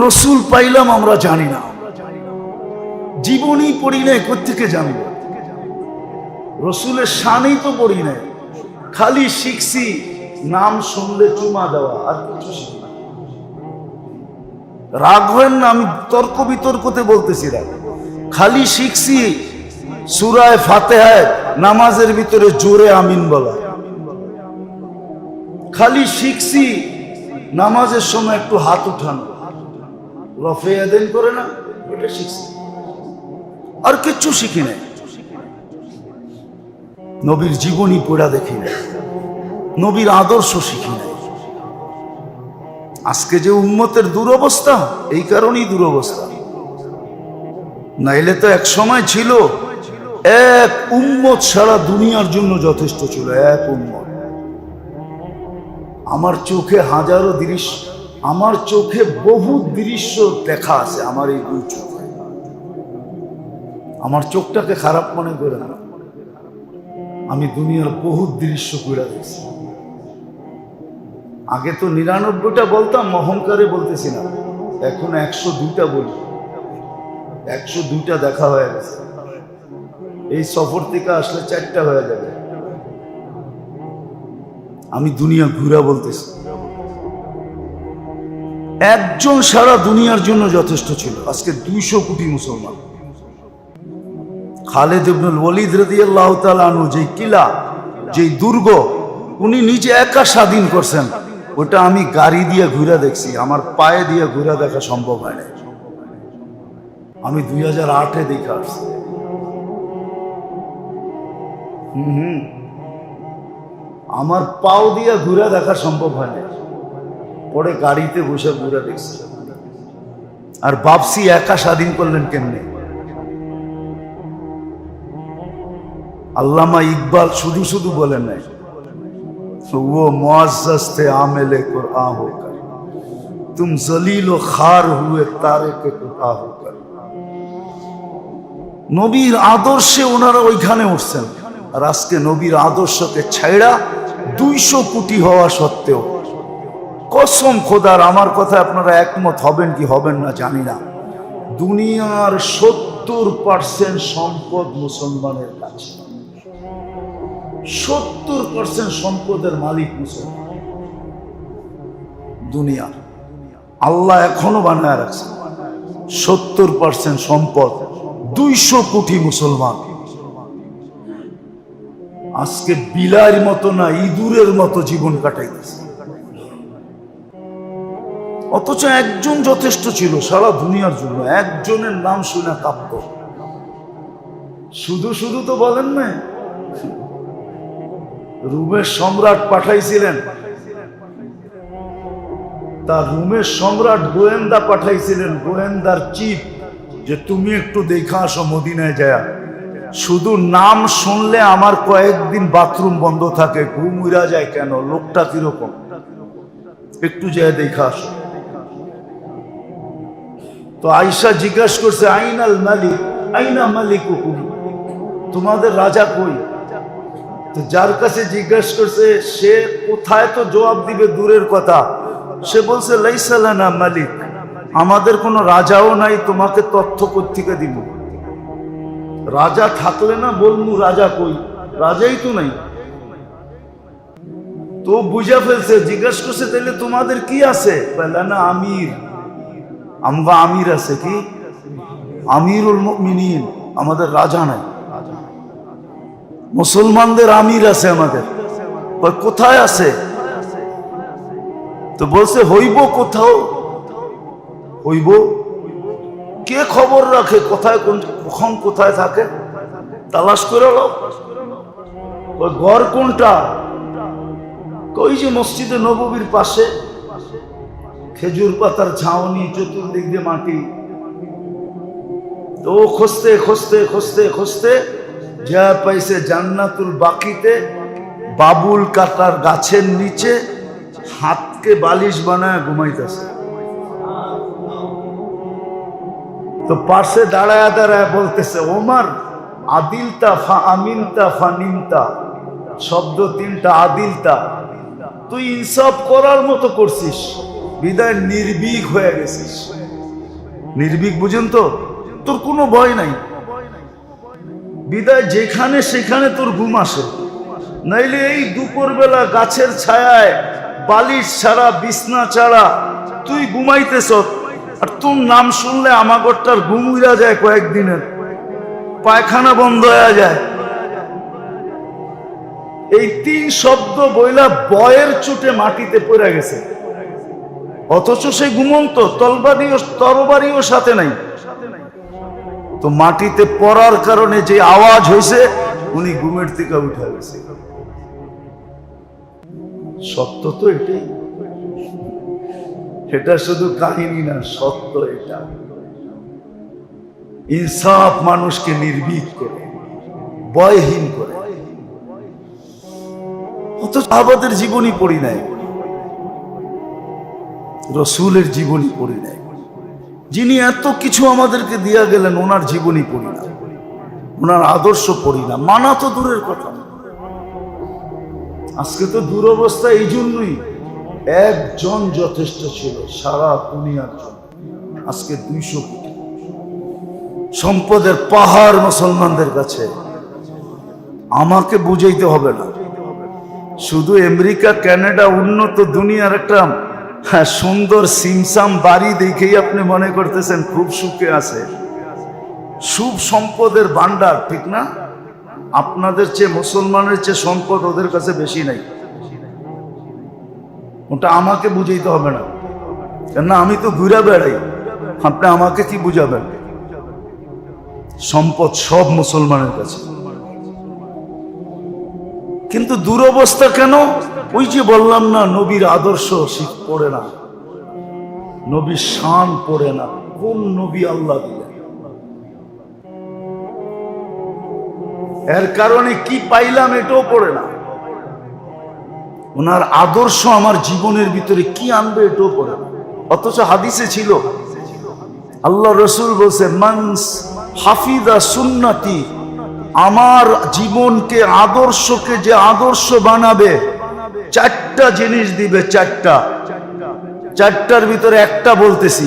রসুল পাইলাম আমরা জানি না, জীবনই পড়ি নাই, কোত্থেকে জানব? রসুলের শানই তো পড়ি নাই, খালি শিখছি নাম শুনলে চুমা দেওয়া, আর কিছু শিখি না। রাগ হয়েন না, আমি তর্ক বিতর্কতে বলতেছি না, খালি শিখছি সূরায়ে ফাতিহায় নামাজের ভিতরে জোরে আমিন বলা, খালি শিখছি নামাজের সময় একটু হাত উঠানো, রফে ইয়াদাইন করে না, এটা শিখছি, আর কিচ্ছু শিখি নাই। নবীর জীবনী পড়া দেখি নাই, নবীর আদর্শ শিখি নাই। আজকে যে উম্মতের দুরবস্থা, এই কারণেই দুরবস্থা। নাইলে তো এক সময় ছিল এক উম্মত সারা দুনিয়ার জন্য যথেষ্ট ছিল, এক উম্মত। আমার চোখে হাজারো দৃশ্য, আমার চোখে বহু দৃশ্য দেখা আছে, আমার এই দুই চোখে। আমার চোখটাকে খারাপ মনে করে না, আমি দুনিয়ার বহু দৃশ্য করে দেখছি। আগে তো ৯৯টা বলতাম, অহংকারে বলতেছি না, এখন ১০২টা বলি। ১০২টা দেখা হয়ে গেছে, এই সফর থেকে আসলে ৪টা হয়ে যাবে। আমি দুনিয়া ঘুরা বলতেছি। একজন সারা দুনিয়ার জন্য যথেষ্ট ছিল। আজকে ২০০ কোটি মুসলমান। খালিদ ইবনুল ওয়ালিদ রাদিয়াল্লাহু তাআলা আনহু, যেই কিলা, যেই দুর্গ উনি নিজে একা স্বাধীন করছেন, ওটা আমি গাড়ি দিয়ে ঘুরে দেখছি, আমার পায়ে দিয়ে ঘুরে দেখা সম্ভব হয় না। আমি ২০০৮-এ দেখে আসছি। আমার পাও দিয়ে ঘুরে দেখা সম্ভব হয় না, পরে গাড়িতে বসে ঘুরে দেখছি। আর ভাবছি একা স্বাধীন করলেন কেমনে? আল্লামা ইকবাল শুধু শুধু বলেন নাই, वो मुअज़्ज़ज़ थे आमिले कुरआन होकर, तुम जलील व खार हुए तारिके कुरआन होकर। নবীর আদর্শে ওনারা ওইখানে উঠছেন, আর আজকে নবীর আদর্শকে ছাইড়া ২০০ কোটি হওয়া সত্ত্বেও, কসম খোদার, আমার কথা আপনারা একমত হবেন কি হবেন না জানি না, দুনিয়ার ৭০% সম্পদ মুসলমানের কাছে। ৭০% সম্পদের মালিক মুসলমান। দুনিয়া আল্লাহ এখনো বানায় রাখছে ৭০% সম্পদ, ২০০ কোটি মুসলমান। আজকে বিলাইয়ের মতো না, ইঁদুরের মতো জীবন কাটাইতেছে। অথচ একজন যথেষ্ট ছিল সারা দুনিয়ার জন্য, একজনের নাম শুনে কাঁপত। শুধু শুধু তো বলেন না, রোমের সম্রাট পাঠাইছিলেন, তার রোমের সম্রাট গোয়েন্দা পাঠাইছিলেন, গোয়েন্দার চিফ, যে তুমি একটু দেখা আসো মদিনায় যায়। শুধু নাম শুনলে আমার কয়েকদিন বাথরুম বন্ধ থাকে, ঘুম উড়া যায়। কেন? লোকটা কিরকম, একটু যায় দেখা আসো। তো আয়েশা জিজ্ঞাসা করছে, আইনাল মালিক, আইনা মালিকুকুম, তোমাদের রাজা কই? তো যার কাছে জিজ্ঞাসা করছে সে কোথায় তো জবাব দিবে দূরের কথা, সে বলছে লাইসা লানা মালিক, আমাদের কোনো রাজাও নাই, তোমাকে তথ্য কোত্থেকে দিব? রাজা থাকলে না বলমু রাজা কই, রাজাই তো নাই। তো বুঝা ফেলছে, জিজ্ঞাসা করছে তাহলে তোমাদের কি আছে? না আমির, আমগা আমির আছে। কি? আমিরুল মুমিনিন, আমাদের রাজা নাই। মুসলমানদের আমির আছে আমাদের। কোথায় আছে? তো বলছে হইব কোথাও, হইব। কে খবর রাখে কোথায় কখন কোথায় থাকে? তালাশ করে লো। ওই ঘর কোনটা? ওই যে মসজিদে নববীর পাশে, খেজুর পাতার ছাউনি, চতুর্দিক দিয়ে মাটি। তো খুঁজতে খুঁজতে খুঁজতে খুঁজতে যা পাইছে জান্নাতুল বাকিতে, বাবুল কাটার গাছের নিচে হাতকে বালিশ বানায় ঘুমাইতেছে। তো পাশে দাঁড়ায় দাঁড়ায় বলতেছে, ওমর আদিলতা ফা আমিনতা ফা নিমতা, শব্দ তিনটা। আদিলতা, তুই ইনসাফ করার মতো করছিস, বিদায় নির্ভীক হয়ে গেছিস। নির্ভীক বুঝেন তো, তোর কোনো ভয় নাই, বিদায় যেখানে সেখানে তোর ঘুম আসে। নাইলে এই দুপুরবেলা গাছের ছায়ায় বালিশ ছাড়া বিছনা ছাড়া তুই ঘুমাইতেছ, আর তোর নাম শুনলে আমাগরটার ঘুম উড়া যায়, কয়েকদিনের পায়খানা বন্ধ হয়ে যায়। এই 3 শব্দ বইলা বয়ের চোটে মাটিতে পড়ে গেছে, অথচ সে ঘুমন্ত, তরবারিও সাথে নাই। তো মাটিতে পড়ার কারণে যে আওয়াজ হয়েছে, উনি ঘুমের থেকে উঠে গেছে। সত্য তো এটাই, এটা শুধু কাহিনী না, সত্য এটা। ইনসাফ মানুষকে নির্ভীক করে, ভয়হীন করে। অথচ সাহাবাদের জীবনী পড়ি নাই, রসুলের জীবনী পড়ি নাই, যিনি এত কিছু আমাদেরকে দিয়া গেলেন, ওনার জীবনী পড়ি না, ওনার আদর্শ পড়ি না। মানা তো দূরের কথা, আজকে তো দুরবস্থা এই জন্যই, একজন যথেষ্ট ছিল সারা দুনিয়ার জন্য, আজকে 200 কোটি। সম্পদের পাহাড় মুসলমানদের কাছে। আমাকে বুঝাইতে হবে না, শুধু আমেরিকা কানাডা উন্নত দুনিয়ার একটা সুন্দর সিমসাম বাড়ি দেখেই আপনি মনে করতেছেন খুব সুখে আছে। সুখ সম্পদের ভান্ডার, ঠিক না? আপনাদের চেয়ে, মুসলমানের চেয়ে সম্পদ ওদের কাছে বেশি নাই। ওটা আমাকে বুঝাইতে হবে না, কেননা আমি তো ঘুরে বেড়াই, আপনি আমাকে কি বুঝাবেন? সম্পদ সব মুসলমানের কাছে। কিন্তু দুরবস্থা কেন? ওই যে বললাম না, নবীর আদর্শ পড়ে না, নবীর শান পড়ে না। কোন নবী আল্লাহ দিলেন, এর কারণে কি পাইলাম এটাও পড়ে না। ওনার আদর্শ আমার জীবনের ভিতরে কি আনবে এটাও পড়ে না। অথচ হাদিসে ছিল, আল্লাহ রসুল বলছে, মান হাফিদা সুন্নতি, আমার জীবনকে, আদর্শকে যে আদর্শ বানাবে, 4টা জিনিস দিবে। 4টার ভিতরে একটা বলতেছি,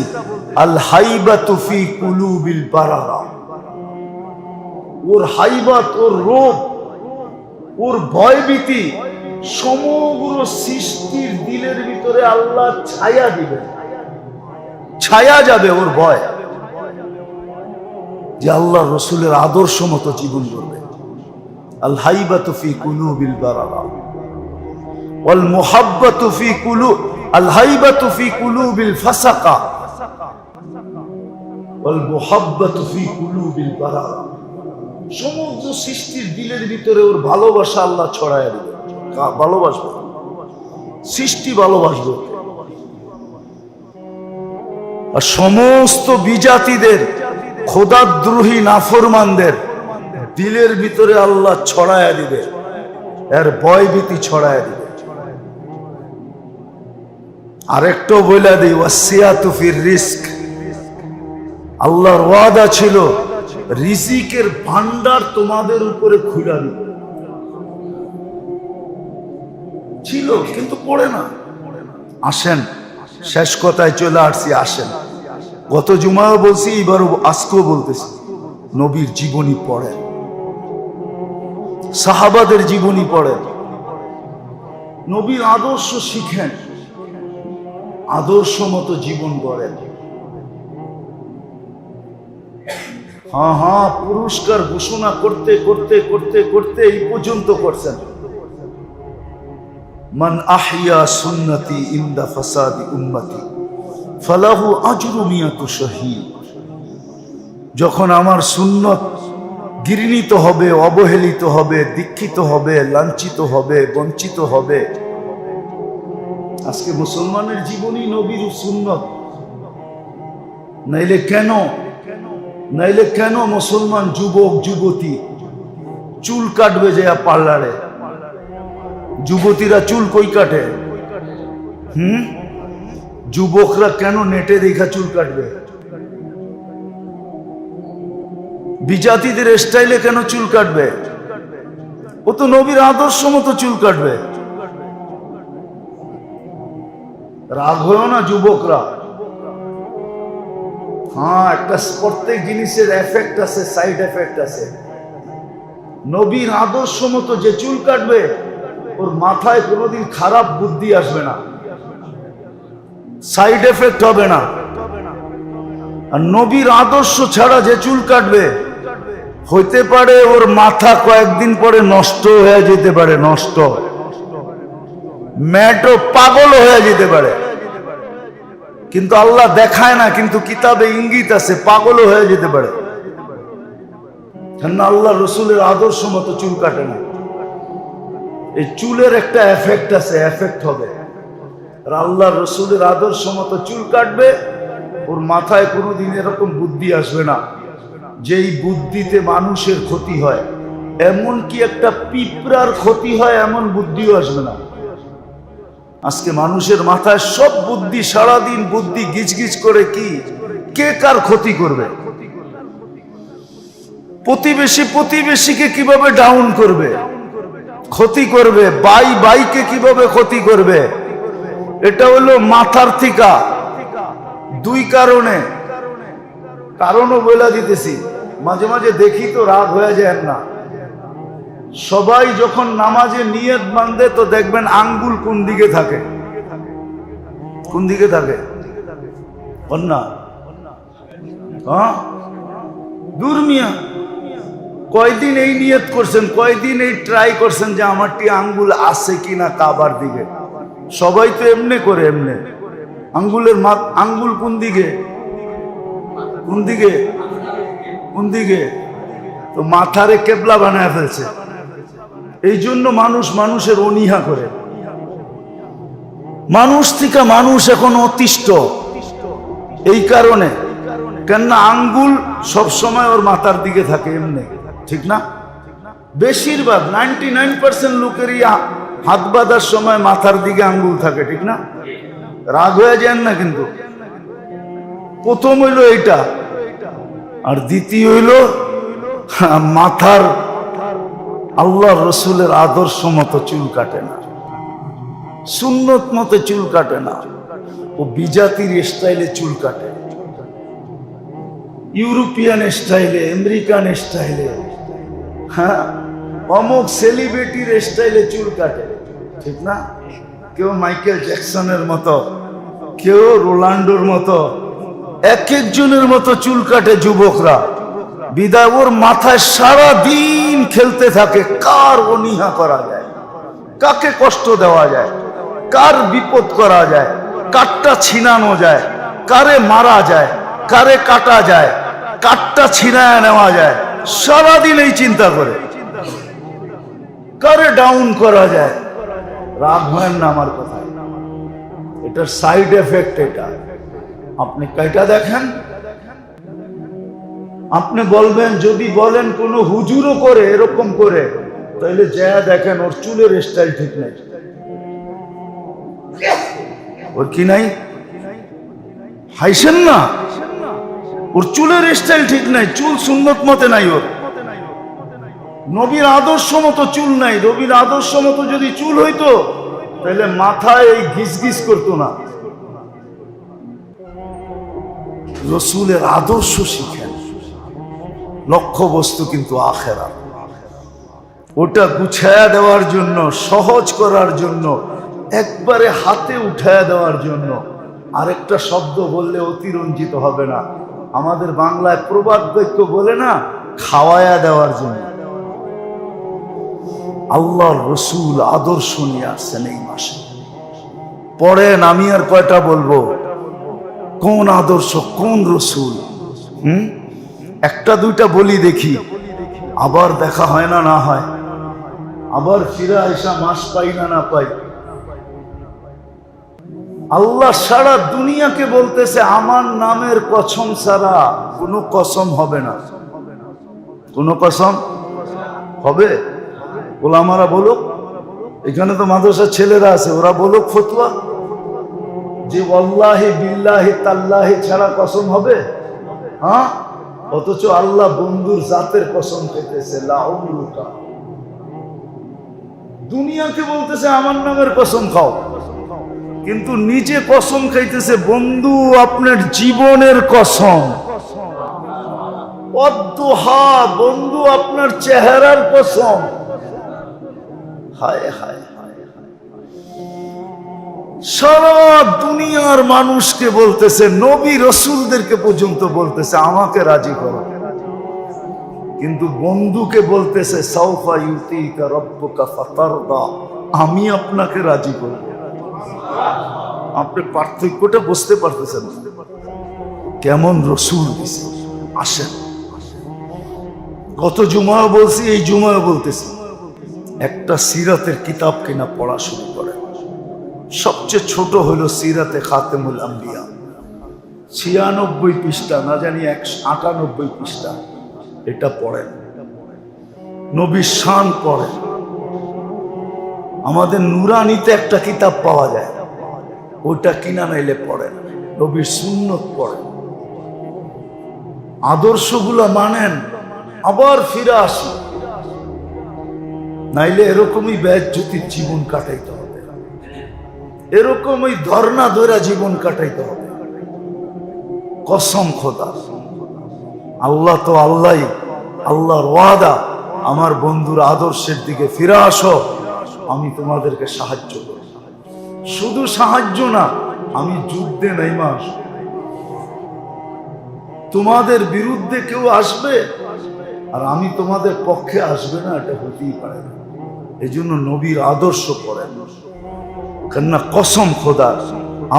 আল হাইবাতু ফি কুলুবিল বারারা। ওর হাইবাত, ওর রূপ, ওর ভয়ভীতি সমগ্র সৃষ্টির দিলের ভিতরে আল্লাহ ছায়া দিবে, ছায়া যাবে ওর ভয়, যে আল্লাহ রসুলের আদর্শ মতো জীবন করবে। আল হাইবাতু ফি কুলুবিল বারারা ওয়াল মুহাব্বাতু ফি কুলুব, আল হাইবাতু ফি কুলুবিল ফাসাকা ওয়াল মুহাব্বাতু ফি কুলুবিল বারারা। সমগ্র সৃষ্টির দিলের ভিতরে ওর ভালোবাসা আল্লাহ ছড়ায় দিবে, ভালোবাসবে, সৃষ্টি ভালোবাসবে। আর সমস্ত বিজাতিদের, খোদাদ্রোহী নাফরমানদের দিলের ভিতরে আল্লাহ ছড়ায় দিবে, এর ভয়ভীতি ছড়ায় দিবে। আরেকটাও বলে দিই, ওয়াসিয়াতু ফির রিস্ক, আল্লাহর ওয়াদা ছিল রিজিকের ভান্ডার তোমাদের উপরে খুলে দিবে। ছিল কিন্তু পড়ে না। আসেন, শেষ কথায় চলে আসছি, আসেন। গত জুমাও বলছি, এবারও আজকেও বলতেছি, নবীর জীবনী পড়েন, সাহাবাদের জীবনী পড়েন, নবীর আদর্শ শিখেন, আদর্শ মতো জীবন গড়েন। হ্যাঁ, পুরস্কার ঘোষণা করতে করতে করতে করতে এই পর্যন্ত করছেন, মান আহইয়া সুন্নতি ইনদা ফাসাদি উম্মতি ফালাহু আজরু মিয়াতু শহীদ। যখন আমার সুন্নত ঘৃণিত হবে, অবহেলিত হবে, দীক্ষিত হবে, লাঞ্ছিত হবে, বঞ্চিত হবে। আজকে মুসলমানের জীবনই নবীর সুন্নত। নাইলে কেন মুসলমান যুবক যুবতী চুল কাটবে যে পার্লারে? যুবতীরা চুল কই কাটে? যুবকরা কেন নেটে দেখা চুল কাটবে? বিজাতিদের স্টাইলে কেন চুল কাটবে? ও তো নবীর আদর্শ মতো চুল কাটবে। রাগ হয়েও না যুবকরা, হ্যাঁ, একটা প্রত্যেক জিনিসের এফেক্ট আছে, সাইড এফেক্ট আছে। নবীর আদর্শ মতো যে চুল কাটবে ওর মাথায় কোনোদিন খারাপ বুদ্ধি আসবে না, সাইড এফেক্ট হবে না। আর নবীর আদর্শ ছাড়া যে চুল কাটবে হইতে পারে ওর মাথা কয়েকদিন পরে নষ্ট হয়ে যেতে পারে, নষ্ট ম্যাটও পাগল হয়ে যেতে পারে। কিন্তু আল্লাহ দেখায় না, কিন্তু কিতাবে ইঙ্গিত আছে পাগল হয়ে যেতে পারে। কেননা আল্লাহ রসুলের আদর্শ মতো চুল কাটে না। এই চুলের একটা এফেক্ট আছে, এফেক্ট হবে। আর আল্লাহ রসুলের আদর্শ মতো চুল কাটবে, ওর মাথায় কোনোদিন এরকম বুদ্ধি আসবে না যেই বুদ্ধিতে মানুষের ক্ষতি হয়, এমনকি একটা পিঁপড়ার ক্ষতি হয় এমন বুদ্ধিও আসবে না। আজকে মানুষের মাথায় সব বুদ্ধি, সারাদিন বুদ্ধি গিজগিজ করে, কি কে কার ক্ষতি করবে, প্রতিবেশী প্রতিবেশীকে কিভাবে ডাউন করবে, ক্ষতি করবে, বাই বাইকে কিভাবে ক্ষতি করবে। এটা হলো মাথার থিকা। দুই কারণে, কারণও বলে দিতেছি। মাঝে মাঝে দেখি তো রাগ হয়ে যায় না। সবাই যখন নামাজে নিয়ত বাঁধে তো দেখবেন আঙ্গুল কোন দিকে থাকে, কোন দিকে থাকে না? হ্যাঁ, দূর মিয়া, কয়দিন এই নিয়ত করছেন, কয়দিন এই ট্রাই করছেন যে আমারটি আঙ্গুল আছে কিনা কাবার দিকে। সবাই তো এমনি করে, এমনি আঙ্গুলের আঙ্গুল কোন দিকে, কোন দিকে, কোন দিকে? তো মাথারে কেবলা বানায় ফেলছে। এই জন্য মানুষ মানুষের অনীহা করে। মানুষ থেকে মানুষ এখন অতিষ্ঠ এই কারণে, কেননা আঙ্গুল সব সময় ওর মাথার দিকে থাকে এমনি, ঠিক না? বেশিরভাগ 99% লোকেরই হাত বাঁধার সময় মাথার দিকে আঙ্গুল থাকে, ঠিক না? রাগ হয়ে যান না। কিন্তু প্রথম হইল এইটা, আর দ্বিতীয় হইল মাথার আল্লাহ রসুলের আদর্শ মতো চুল কাটে না, সুন্নত মতো চুল কাটে না। ও বিজাতির স্টাইলে চুল কাটে, ইউরোপিয়ান স্টাইলে, আমেরিকান স্টাইলে, হ্যাঁ, অমুক সেলিব্রিটির স্টাইলে চুল কাটে, ঠিক না? কেউ মাইকেল জ্যাকসনের মতো, কেউ রোনাল্ডোর মতো, এক একজনের মতো চুল কাটে যুবকরা। বিদায় ওর মাথায় সারা দিন খেলতে থাকে, কার অনীহা করা যায়, কাকে কষ্ট দেওয়া যায়, কার বিপদ করা যায়, কাটটা ছিনানো যায়, কারে মারা যায়, কারে কাটা যায়, কাটটা ছিনায় নেওয়া যায়। সারাদিন এই চিন্তা করে কারে ডাউন করা যায়। রাগ হয় না আমার কথা, এটার সাইড এফেক্ট এটা। আপনি কয়টা দেখেন, আপনি বলবেন, যদি বলেন কোন হুজুরও করে এরকম করে, তাহলে যা দেখেন ওর চুলের স্টাইল ঠিক নাই, ওর কি নাই, হাইছেন না, ওর চুলের স্টাইল ঠিক নাই, চুল সুন্নত মতে নাই, ওর নবীর আদর্শ মতো চুল নাই। নবীর আদর্শ মতো যদি চুল হইতো তাহলে মাথায় এই ঘিস করতো না। রসুলের আদর্শ শিখেন, লক্ষ্য বস্তু কিন্তু আখেরাত। ওটা গুছায়া দেওয়ার জন্য, সহজ করার জন্য, একবারে হাতে উঠায়া দেওয়ার জন্য। আরেকটা শব্দ বললে অতিরঞ্জিত হবে না, আমাদের বাংলায় প্রবাদ বাক্য বলে না, খাওয়ায়া দেওয়ার জন্য। আল্লাহর রসুল আদর্শ নিয়ে আসছেন এই মাসে। পড়েন, আমি আর কয়টা বলবো, কোন আদর্শ, কোন রসুল। একটা দুইটা বলি দেখি, আবার দেখা হয় না, না হয়, আবার ফিরে আসা মাস পাই না, না পাই। আল্লাহ সারা দুনিয়াকে বলতেছে, আমার নামের কসম ছাড়া কোনো কসম হবে না। কোনো কসম হবে? ওলামারা বলুক, এখানে তো মাদ্রাসার ছেলেরা আছে, ওরা বলুক ফতোয়া যে ওয়াল্লাহি বিল্লাহি তাল্লাহি ছাড়া কসম হবে? হ্যাঁ, অথচ আল্লাহ বন্ধুর জাতের কসম খেতেছে, লা উমরুকা। দুনিয়াকে বলতেছে আমার নামের কসম খাও, কিন্তু নিজে কসম খাইতেছে বন্ধু আপনার জীবনের কসম, অদ্দুহা বন্ধু আপনার চেহারার কসম। হায় হায় হায়, সারা দুনিয়ার মানুষকে বলতেছে, নবী রসুলদেরকে পর্যন্ত বলতেছে আমাকে রাজি করো, কিন্তু বন্ধুকে বলতেছে সাউফা ইউতিকা রব্বুকা ফাতারদা, আমি আপনাকে রাজি করব। আপনি পার্থক্যটা বুঝতে পারতেছেন কেমন রসুল দিছে। আসেন, গত জুমাও বলছি, এই জুমাও বলতেছি, একটা সিরাতের কিতাব কিনা পড়া শুরু করে। সবচেয়ে ছোট হলো সিরাতে খাতেমুল আম্বিয়া, 96 পৃষ্ঠা, না জানি 198 পৃষ্ঠা। এটা পড়েন, নবীর শান পড়েন। আমাদের নুরানিতে একটা কিতাব পাওয়া যায়, ওইটা কিনা নাইলে পড়েন। নবীর সুন্নত পড়েন, আদর্শগুলো মানেন, আবার ফিরে আসি, নাইলে এরকমই বেজ্জতির জীবন কাটাইতে হবে, এরকমই ধর্ণা ধরা জীবন কাটাইতে হবে। কসম খোদা, আল্লাহ তো আল্লাহ, আল্লাহর ওয়াদা, আমার বন্ধুর আদর্শের দিকে ফিরে আসো, আমি তোমাদেরকে সাহায্য করব। শুধু সাহায্য না, আমি যুদ্ধে নাইমা আসব। তোমাদের বিরুদ্ধে কেউ আসবে আর আমি তোমাদের পক্ষে আসবে না, এটা হতেই পারে না। এই জন্য নবীর আদর্শ পড়েন, কেননা কসম খোদা,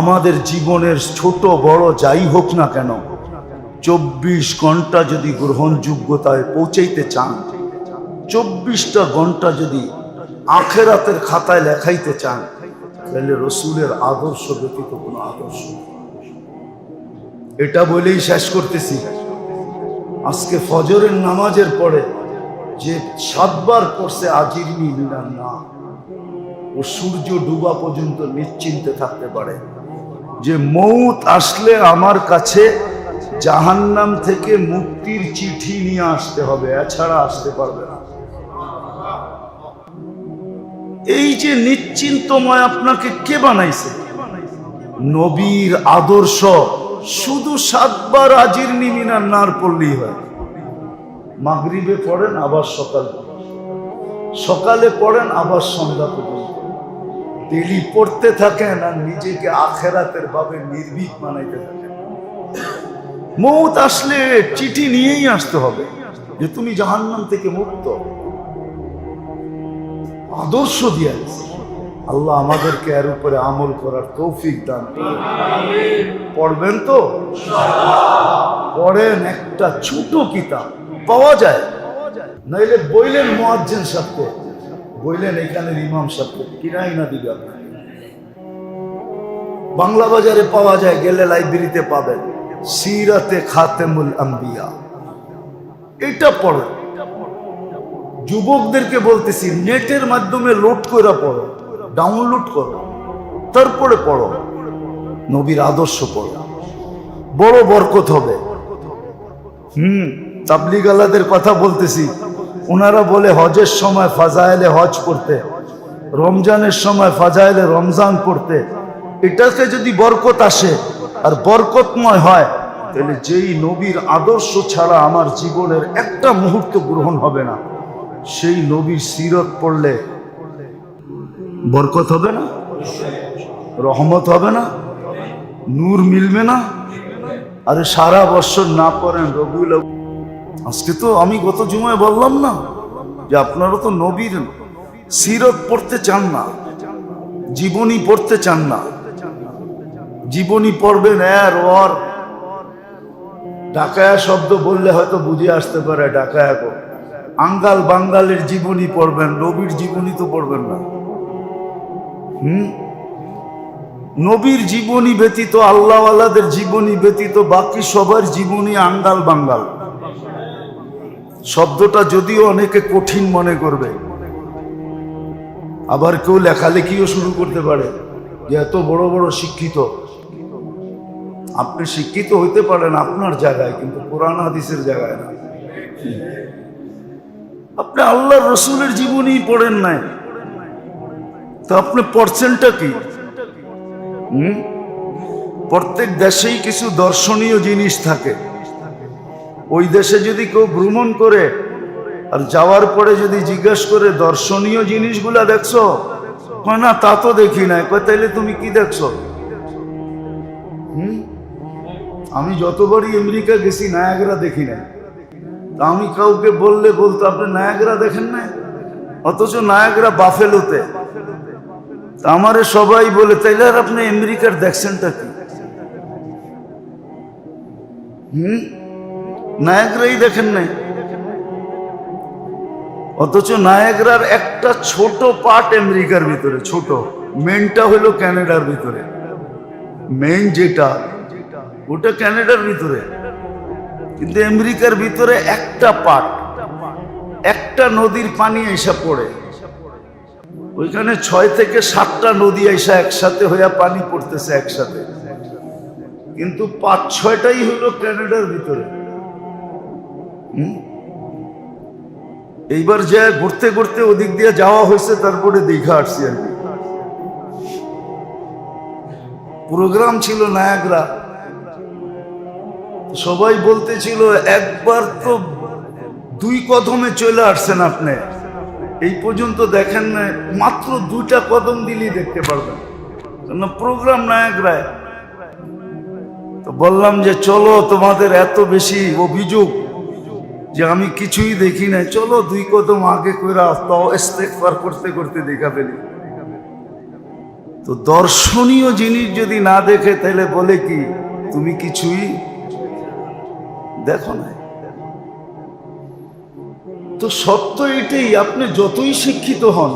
আমাদের জীবনের ছোট বড় যাই হোক না কেন, 24 ঘন্টা যদি গ্রহণযোগ্যতায় পৌঁছাইতে চান, 24টা ঘন্টা যদি আখেরাতের খাতায় লেখাইতে চান, তাহলে রসুলের আদর্শ ব্যতীত কোনো আদর্শ। এটা বলেই শেষ করতেছি। আজকে ফজরের নামাজের পরে যে 7 বার পড়ছে আজিরনি মিনান না, ও সূর্য ডুবা পর্যন্ত নিশ্চিন্তে থাকতে পারে যে মৌত আসলে আমার কাছে জাহান্নাম থেকে মুক্তির চিঠি নিয়ে আসতে হবে, এছাড়া আসতে পারবে না। এই যে নিশ্চিন্তময় আপনাকে কে বানাইছে? নবীর আদর্শ। শুধু 7 বার আজিরনি মিনান নার পড়লেই হয়। মাগরিবে পড়েন, আবার সকালে পড়েন, আবার সন্ধ্যা পর্যন্ত ডেলি পড়তে থাকেন আর নিজেকে আখেরাতের ভাবে নির্ভীক বানাইতে থাকেন। মৌত আসলে চিঠি নিয়েই আসতে হবে যে তুমি জাহান্নাম থেকে মুক্ত। আদর্শ দিয়ে আল্লাহ আমাদেরকে এর উপরে আমল করার তৌফিক দান করুন। পড়বেন তো? পড়েন, একটা ছোট কিতাব পাওয়া যায়, নাইলে বইলেন মুয়াজ্জিন সাহেবকে, বইলেন এখানের ইমাম সাহেবকে, কিনাই না দিবে আপনাকে। বাংলা বাজারে পাওয়া যায়, গেলে লাইব্রেরিতে পাবেন, সিরাতে খাতেমুল আম্বিয়া। এটা পড়েন। যুবকদেরকে বলতেছি, নেটের মাধ্যমে লোড করে পড়ো, ডাউনলোড করো, তারপরে পড়ো, নবীর আদর্শ পড়ো, বড় বরকত হবে। তাবলিগ আলাদের কথা বলতেছি, ওনারা বলে হজের সময় ফাজাইলে হজ পড়তে, রমজানের সময় ফাজাইলে রমজান পড়তে। এটাকে যদি বরকত আসে আর বরকতময় হয়, তাহলে যেই নবীর আদর্শ ছাড়া আমার জীবনের একটা মুহূর্ত গ্রহণ হবে না, সেই নবীর সিরত পড়লে বরকত হবে না? রহমত হবে না? নূর মিলবে না? আরে সারা বছর না পড়েন রবিউল আউয়াল। আজকে তো আমি গত জুমায় বললাম না যে আপনারা তো নবীর সিরত পড়তে চান না, জীবনী পড়তে চান না। জীবনী পড়বেন, এর ওর ডাকায়া শব্দ বললে হয়তো বুঝে আসতে পারে, ডাকায়া গো, আঙ্গাল বাঙ্গালের জীবনী পড়বেন, নবীর জীবনী তো পড়বেন না। নবীর জীবনী ব্যতীত, আল্লাহওয়ালাদের জীবনী ব্যতীত বাকি সবার জীবনী আঙ্গাল বাঙ্গাল। শব্দটা যদিও অনেকে কঠিন মনে করবে, আবার কেউ লেখালেখিও শুরু করতে পারে যে এত বড় বড় শিক্ষিত। আপনি শিক্ষিত হইতে পারেন আপনার জায়গায়, কিন্তু কোরআন হাদিসের জায়গায় না। আপনি আল্লাহর রসুলের জীবনী পড়েন নাই, তো আপনি পড়ছেনটা কি? প্রত্যেক দেশেই কিছু দর্শনীয় জিনিস থাকে। ওই দেশে যদি কেউ ভ্রমণ করে আর যাওয়ার পরে যদি জিজ্ঞেস করে দর্শনীয় জিনিসগুলা দেখছো, কয় না তা তো দেখি নাই। কয় তাইলে তুমি কি দেখছো? আমি যতবারই আমেরিকা গেছি নায়াগ্রা দেখি নাই। তা আমি কাউকে বললে বলতো আপনি নায়াগ্রা দেখেন নাই, অথচ নায়াগ্রা বাফেলোতে। আমারে সবাই বলে তাইলে আর আপনি আমেরিকার দেখছেনটা কি? নায়াগ্রাই দেখেন নাই, অথচ নায়াগ্রার একটা ছোট পার্ট আমেরিকার ভিতরে, ছোট মেনটা হলো ক্যানাডার ভিতরে। মেইন যেটা ওটা ক্যানাডার ভিতরে, কিন্তু আমেরিকার ভিতরে একটা পার্ট, একটা নদীর পানি এসে পড়ে। ওইখানে 6 থেকে 7টা নদী এসে একসাথে হইয়া পানি পড়তেছে একসাথে, কিন্তু 5-6টাই হলো ক্যানাডার ভিতরে। এইবার যে ঘুরতে ঘুরতে ওদিক দিয়ে যাওয়া হয়েছে, তারপরে দীঘা আসছি আর কি। প্রোগ্রাম ছিল নায়াগ্রা, সবাই বলতেছিল একবার তো 2 কদমে চলে আসছেন আপনি, এই পর্যন্ত দেখেন না, মাত্র 2টা কদম দিলেই দেখতে পারবেন, প্রোগ্রাম নায়াগ্রায়। তো বললাম যে চলো, তোমাদের এত বেশি অভিযোগ যে আমি কিছুই দেখি নাই, চলো 2 কদম আগে কইরা তাও ইস্তেগফার করতে করতে দেখা ফেলি। তো দর্শনীয় জিনিস যদি না দেখে তাহলে বলে কি তুমি কিছুই দেখো না? তো সত্য এটাই, আপনি যতই শিক্ষিত হন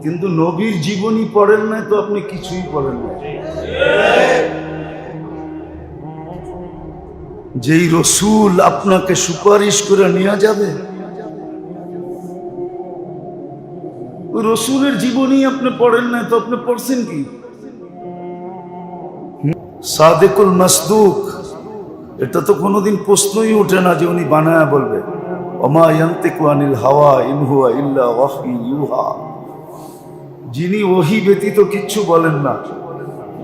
কিন্তু নবীর জীবনী পড়েন না তো আপনি কিছুই পড়েন না। যেই রসুল আপনাকে সুপারিশ করে নিয়ে যাবে, ওই রসুলের জীবনী আপনি পড়েন না তো আপনি পড়ছেন কি? সাদেকুল মাসদুক, এটা তো কোনোদিন প্রশ্নই ওঠে না যে উনি বানায়া বলবে ওমা ইয়ান্তিকু আনিল হাওয়া ইন হুয়া ইল্লা ওয়াহয়ুন ইউহা। যিনি ওহী ব্যতীত কিচ্ছু বলেন না,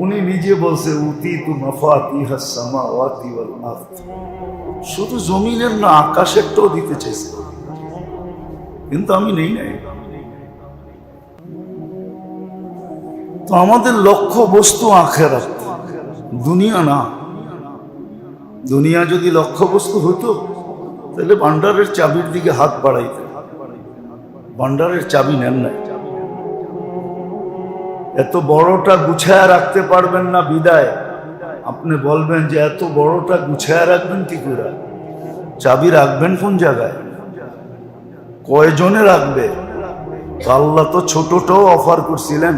উনি নিজে বলছে উতীতু মাফাতিহাস সামাওয়াতি ওয়াল আরদ। শুধু জমিনের না, আকাশেরটাও দিতে চাইছে, কিন্তু আমি নেই নাই। তো আমাদের লক্ষ্য বস্তু আখিরাত, দুনিয়া না। দুনিয়া যদি লক্ষ্য বস্তু হতো তাহলে ভান্ডারের চাবির দিকে হাত বাড়াইতে। ভান্ডারের চাবি নেন নাই, এত বড়টা গুছায়া রাখতে পারবেন না বিদায় আপনি বলবেন যে এত বড়টা গুছায়া রাখবেন কি করে? চাবি রাখবেন কোন জায়গায়? কয়জনে রাখবে? আল্লাহ তো ছোটটাও অফার করছিলেন,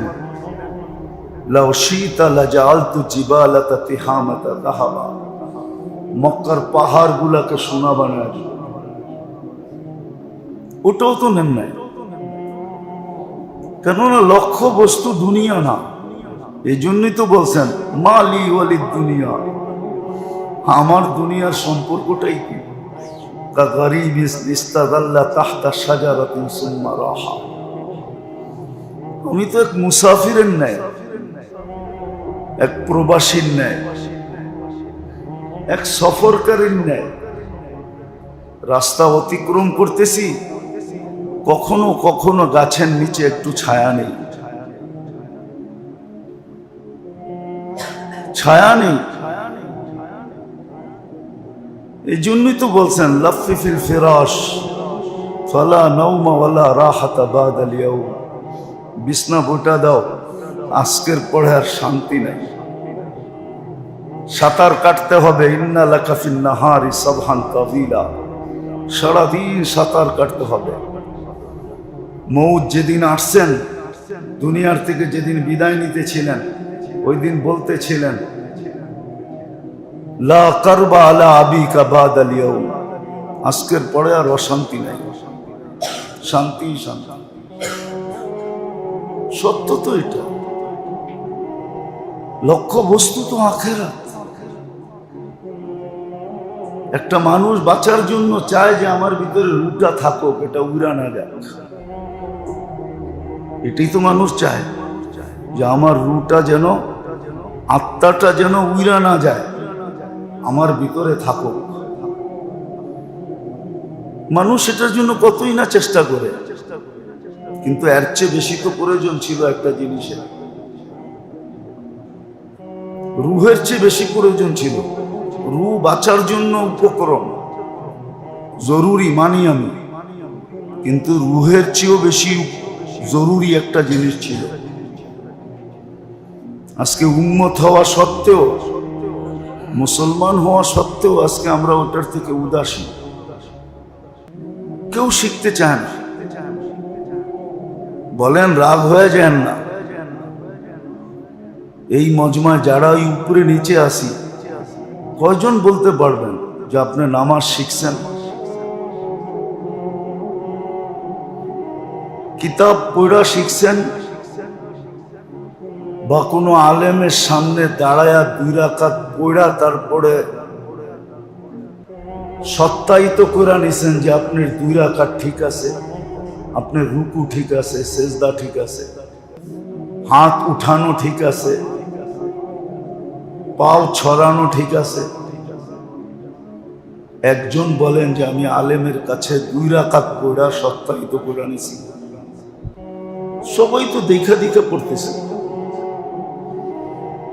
লাউ শিতা লাজাআলতু জিবালাতা তিহামাতা যাহাবা। মক্কার পাহাড় গুলাকে সোনা বানায় দিল, ওটাও তো নেন নাই। কেননা লক্ষ্য বস্তু দুনিয়া না। এই জন্যই তো বলছেন মালি ওয়ালিদ দুনিয়া, আমার দুনিয়ার সম্পর্কটাই কি? কাগরিব ইস্তাযাল্লা তাহতা শাজারাতিন সুম্মা রাহা। আমি তো এক মুসাফিরের ন্যায়, এক প্রবাসীর ন্যায়, এক সফরকারীর ন্যায় রাস্তা অতিক্রম করতেছি। কখনো কখনো গাছের নিচে একটু ছায়া নেই, ছায়া নেই। এই জন্যই তো বলছেন লাফিফিল ফিরাশ ফালা নাওমা ওয়ালা রাহাতা বাদাল ইয়াউম। বিছনা গোটা দাও, আজকের পরে আর শান্তি নাই। সাঁতার কাটতে হবে, ইন্না লাকা ফিন নাহারি সাবহান তাবিলা। সারাদিন সাঁতার কাটতে হবে। মৌত যেদিন আসছেন দুনিয়ার থেকে, যেদিন বিদায় নিতেছিলেন, ওই দিন বলতেছিলেন লা কারবা আলা আবিকা বাদাল ইয়াউম। আজকের পরে আর অশান্তি নাই, শান্তি শান্তি। সত্য তো এটা, লক্ষ্য বস্তু তো আখিরাত। একটা মানুষ বাঁচার জন্য চায় যে আমার ভিতরে রুটা থাকুক, এটা উড়া না যাক। এটাই তো মানুষ চায় যে আমার রুটা যেন আত্মাটা যেন উইরা না যায়, আমার ভিতরে থাকো। মানুষ এটার জন্য কতই না চেষ্টা করে, কিন্তু এর চেয়ে বেশি তো প্রয়োজন ছিল একটা জিনিসের, রুহের চেয়ে বেশি প্রয়োজন ছিল। রুহ বাঁচার জন্য উপকরণ জরুরি মানি আমি, কিন্তু রুহের চেয়েও বেশি জরুরি একটা জিনিস ছিল। আজকে উম্মত হওয়া সত্ত্বেও, মুসলমান হওয়া সত্ত্বেও আজকে আমরা ওটার থেকে উদাসীন। কেউ শিখতে চায় না। বলেন রাগ হয়ে যান না, এই মজমায় যারা ওই উপরে নিচে আসি, কয়জন বলতে পারবেন যে আপনি নামাজ শিখছেন, কিতাব পড়া শিখছেন, বা কোনো আলেমের সামনে দাঁড়ায়া 2 রাকাত পড়া তারপরে সত্যায়িত করে নিছেন যে আপনার 2 রাকাত ঠিক আছে, আপনার রুকু ঠিক আছে, সেজদা ঠিক আছে, হাত উঠানো ঠিক আছে, পাও ছড়ানো ঠিক আছে। একজন বলেন যে আমি আলেমের কাছে 2 রাকাত পড়া সত্যায়িত করে নিছি। সবাই তো দেখা দেখা পড়তেছে,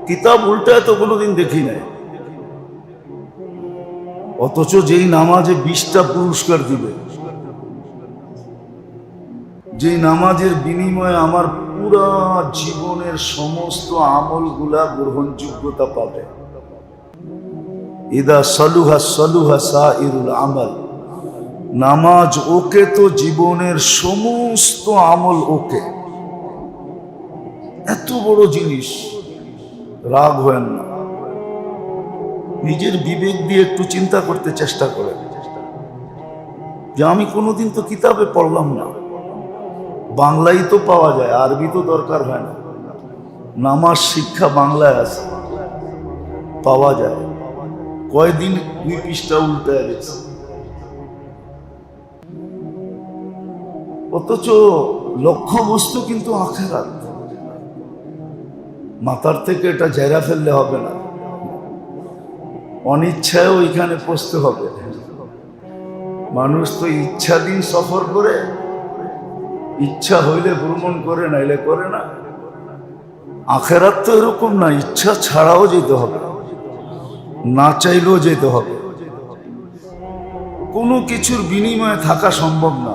কিতাব উল্টায় তো কোনোদিন দেখি নাই। অথচ যেই নামাজে 20টা পুরস্কার দিবে, যেই নামাজের বিনিময়ে আমার পুরা জীবনের সমস্ত আমলগুলা গ্রহণযোগ্যতা পাবে। ইদা সালুহা সালুহা সাইরুল আমাল, নামাজ ওকে তো জীবনের সমস্ত আমল ওকে। এত বড় জিনিস, রাগ হয় না। নিজের বিবেক দিয়ে একটু চিন্তা করতে চেষ্টা করেন যে আমি কোনোদিন তো কিতাবে পড়লাম না, বাংলায় তো পাওয়া যায়, আরবি তো দরকার হয় না। নামাজ শিক্ষা বাংলায় আছে, পাওয়া যায়। কয়দিন 2 পৃষ্ঠা উল্টায় গেছে, অথচ লক্ষ্য বস্তু কিন্তু আখিরাত। মাথার থেকে এটা ঝেড়া ফেললে হবে না, অনিচ্ছায়ও এখানে পৌঁছতে হবে। মানুষ তো ইচ্ছাধীন সফর করে, ইচ্ছা হইলে ভ্রমণ করে, নাইলে করে না। আখিরাত তো এরকম না, ইচ্ছা ছাড়াও যেতে হবে, না চাইলেও যেতে হবে। কোনো কিছুর বিনিময়ে থাকা সম্ভব না,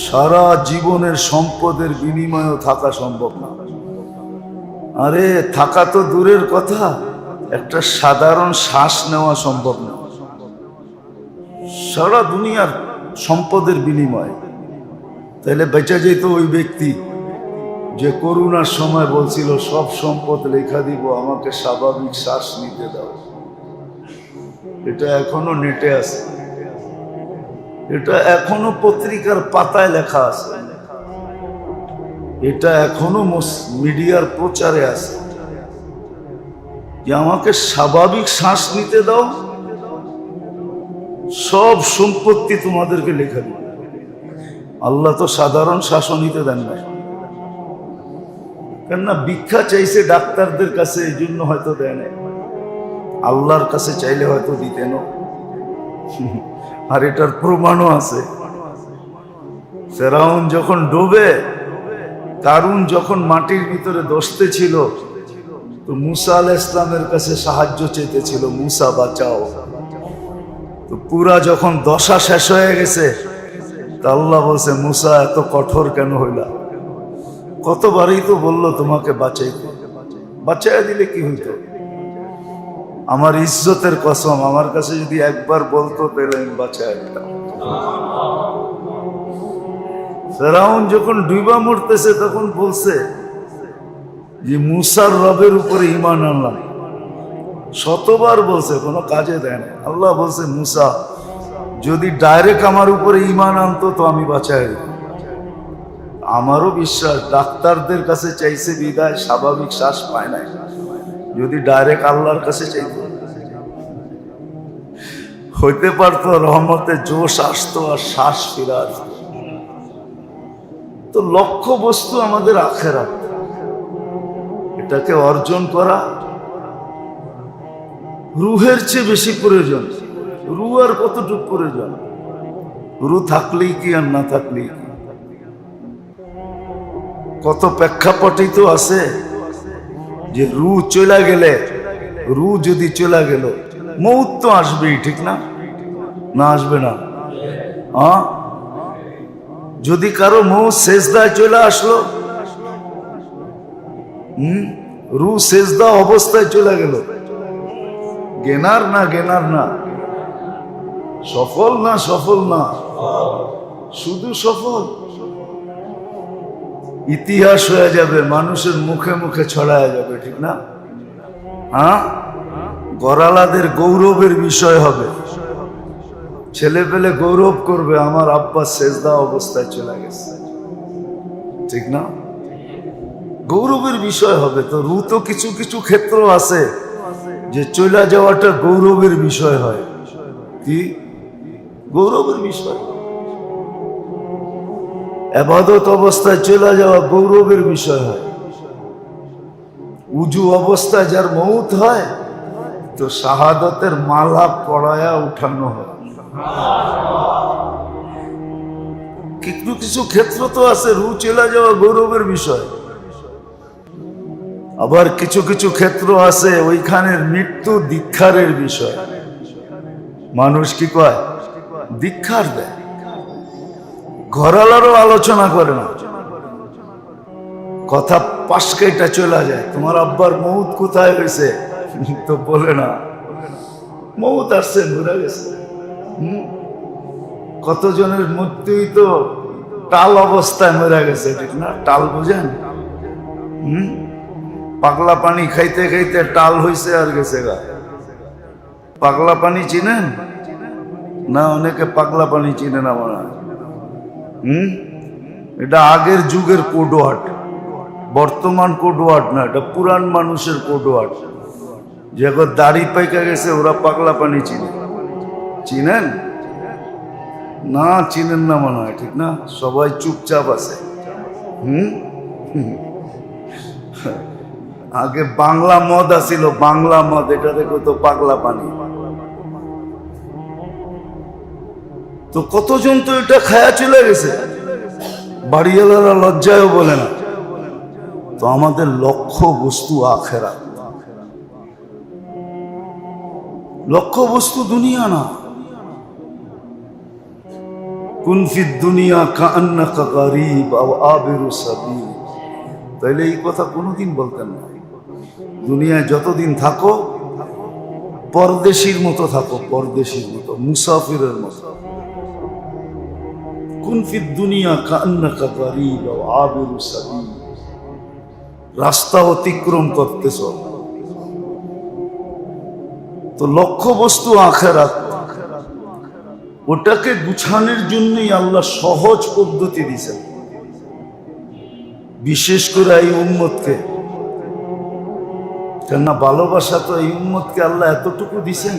সারা জীবনের সম্পদের বিনিময়েও থাকা সম্ভব না। আরে থাকা তো দূরের কথা, একটা সাধারণ শ্বাস নেওয়া সম্ভব না, সারা দুনিয়ার সম্পদের বিনিময়ে। তাহলে বেঁচে যেত ওই ব্যক্তি যে করোনার সময় বলছিল সব সম্পদ লেখা দিব, আমাকে স্বাভাবিক শ্বাস নিতে দাও। এটা এখনো নেটে আছে, এটা এখনো পত্রিকার পাতায় লেখা আছে, এটা এখনো মিডিয়ার প্রচারে আছে যে আমাকে স্বাভাবিক শ্বাস নিতে দাও, সব সম্পত্তি তোমাদেরকে লেখা দিব। আল্লাহ তো সাধারণ শ্বাসও নিতে দেন না, কেননা ভিক্ষা চাইছে ডাক্তারদের কাছে, এই জন্য হয়তো দেয় না। আল্লাহর কাছে চাইলে হয়তো দিতেন। আর এটার প্রমাণও আছে। ফেরাউন যখন ডোবে, কারুন যখন মাটির ভিতরে দস্তে ছিল, তো মুসা আলাইহিস সালামের কাছে সাহায্য চেয়েছিল, মুসা বাঁচাও। তো পুরা যখন দশা শেষ হয়ে গেছে, তা আল্লাহ বলছে মুসা এত কঠোর কেন হইলা? কতবারই তো বললো তোমাকে বাঁচাইতে, বাঁচাইয়া দিলে কি হইতো? আমার ইজ্জতের কসম, আমার কাছে যদি একবার বলতো তাহলে আমি বাঁচাইয়া দিতাম। ফেরাউন যখন ডুবা মরতেছে তখন বলছে যে মুসার রবের উপরে ঈমান আনলাম। শতবার বলছে, কোনো কাজে দেয় না। আল্লাহ বলছে মুসা যদি ডাইরেক্ট আমার উপরে ঈমান আনতো তো আমি বাঁচাই দিতাম। আমারও বিশ্বাস, ডাক্তারদের কাছে চাইছে বিদায় স্বাভাবিক শ্বাস পায় নাই, যদি ডাইরেক্ট আল্লাহর কাছে চাইতো হইতে পারতো, রহমতে জোশ আসতো আর শ্বাস ফিরে আসতো। তো লক্ষ্য বস্তু আমাদের আখিরাত, এটাকে অর্জন করা রুহের চেয়ে বেশি প্রয়োজন। রু আর কতটুকু প্রয়োজন? রু থাকলেই কি আর না থাকলেই কি? কত প্রেক্ষাপটই তো আছে যে রু চলে গেলে, রু যদি চলে গেল মৌত তো আসবেই, ঠিক না? না আসবে না? যদি কারো মৌত সেজদায় চলে আসলো, রু সেজদা অবস্থায় চলে গেল, গেনার না গেনার না, সফল না সফল না, শুধু সফল। ইতিহাস হয়ে যাবে, মানুষের মুখে মুখে ছড়ায় যাবে, ঠিক না? গরালাদের গৌরবের বিষয় হবে। ছেলে পেলে গৌরব করবে, আমার আব্বা সেজদা অবস্থায় চলে গেছে, ঠিক না? গৌরবের বিষয় হবে। তো রু তো কিছু কিছু ক্ষেত্র আছে যে চলে যাওয়াটা গৌরবের বিষয় হয়। কি গৌরবের বিষয়? ইবাদত অবস্থায় চলে যাওয়া গৌরবের বিষয় হয়। উজু অবস্থায় যার মৌত হয় তো শাহাদতের মালা পড়ায়া উঠানো হয়। কিছু কিছু ক্ষেত্র তো আছে রু চলে যাওয়া গৌরবের বিষয়। আবার কিছু কিছু ক্ষেত্র আছে ওইখানের মৃত্যু দীক্ষারের বিষয়। মানুষ কি কয়? দীক্ষার দেয়। ঘরালারও আলোচনা করে না, কথা পাশকাইটা চলে যায়। তোমার আব্বার মৌত কোথায় হয়েছে তো বলে না, মৌত আসছে ঘুরে গেছে। কতজনের মৃত্যুই তো টাল অবস্থায় মরে গেছে, ঠিক না? টাল বুঝেন? পাগলা পানি খাইতে খাইতে টাল হইছে আর গেছে গা। পাগলা পানি চিনেন না? অনেকে পাগলা পানি চিনে না মনে হয়। এটা আগের যুগের কোডওয়ার্ড, বর্তমান কোডওয়ার্ড না, এটা পুরান মানুষের কোডওয়ার্ড। যে এখন দাড়ি পাইকা গেছে ওরা পাগলা পানি চিনে। চিনেন না? চিনেন না মনে হয়, ঠিক না? সবাই চুপচাপ আছে। আগে বাংলা মদ আসিল, বাংলা মদ, এটা দেখো তো পাগলা পানি। তো কতজন তো এটা খায়া চলে গেছে, বাড়িওয়ালারা লজ্জায়ও বলে না। তো আমাদের লক্ষ্য বস্তু আখেরাত, লক্ষ্য বস্তু দুনিয়া না। কুন ফিদ দুনিয়া কাআন্নাকা গারীব আও আবিরু সাবিল। তাইলে এই কথা কোনোদিন বলতেন না। দুনিয়ায় যতদিন থাকো পরদেশীর মতো থাকো, পরদেশীর মতো, মুসাফিরের মতো। কুন ফিদ দুনিয়া কাআন্নাকা গারীব আও আবিরু সাবিল। রাস্তা অতিক্রম করতেছ। তো লক্ষ্য বস্তু আখিরাত, ওটাকে গুছানোর জন্যই আল্লাহ সহজ পদ্ধতি দিয়েছেন। বিশেষ করে এই উম্মতকে, কেননা ভালোবাসা তো এই উম্মতকে আল্লাহ এতটুকু দিছেন।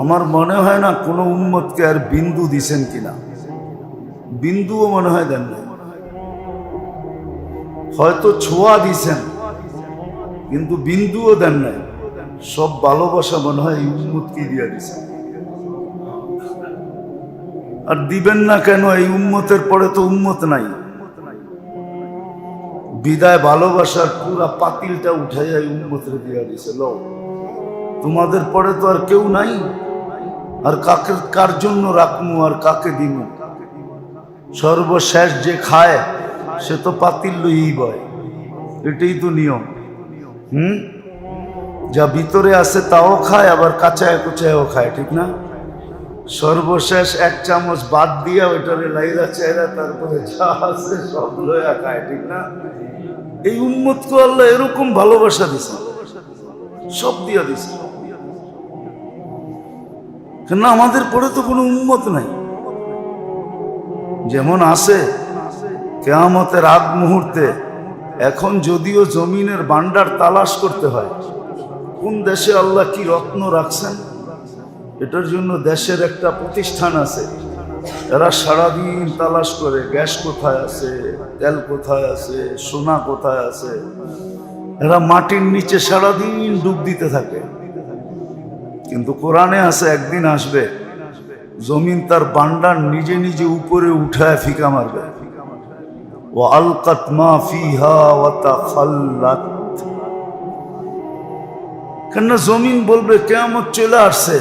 আমার মনে হয় না কোনো উম্মতকে আর বিন্দু দিছেন কিনা, বিন্দুও মনে হয় দেন না। হয়তো ছোঁয়া দিছেন কিন্তু বিন্দুও দেন নাই। সব ভালোবাসা মনে হয় এই উম্মতকে দিয়ে দিছেন। আর দিবেন না কেন? এই উম্মতের পরে তো উম্মত নাই। বিদায় ভালোবাসার পুরা পাতিলটা উঠাইয়া এই উম্মতের দিয়া দিছে। লো, তোমাদের পরে তো আর কেউ নাই, আর কাকে কার জন্য রাখমু আর কাকে দিমু? সর্বশেষ যে খায় সে তো পাতিল লইই বয়, এটাই তো নিয়ম। যা ভিতরে আছে তাও খায়, আবার কাঁচায় কুচায়ও খায়, ঠিক না? সর্বশেষ এক চামচ বাদ দিয়া ওইটারে লাইরা চাইরা তারপরে যা আছে সব লইয়া খায়, ঠিক না? এই উম্মতকে আল্লাহ এরকম ভালোবাসা দিছে, সব দিয়া দিছে। কেন আমাদের পরে তো কোনো উম্মত নাই। যেমন আছে কিয়ামতের আগ মুহূর্তে, এখন যদিও জমিনের ভান্ডার তালাশ করতে হয়, কোন দেশে আল্লাহ কি রত্ন রাখছেন এটার জন্য দেশের একটা প্রতিষ্ঠান আছে। এরা সারাদিন তালাশ করে, গ্যাস কোথায় আছে, তেল কোথায় আছে, সোনা কোথায় আছে। এরা মাটির নিচে সারাদিন ডুব দিতে থাকে। কিন্তু কোরআনে আছে একদিন আসবে জমিন তার বান্ডার নিজে নিজে উপরে উঠায় ফিকা মারবে। ওয়া আলকাত মা ফিহা ওয়া তাখাল্লাত। কেন জমিন বলবে কিয়ামত চলে আসছে,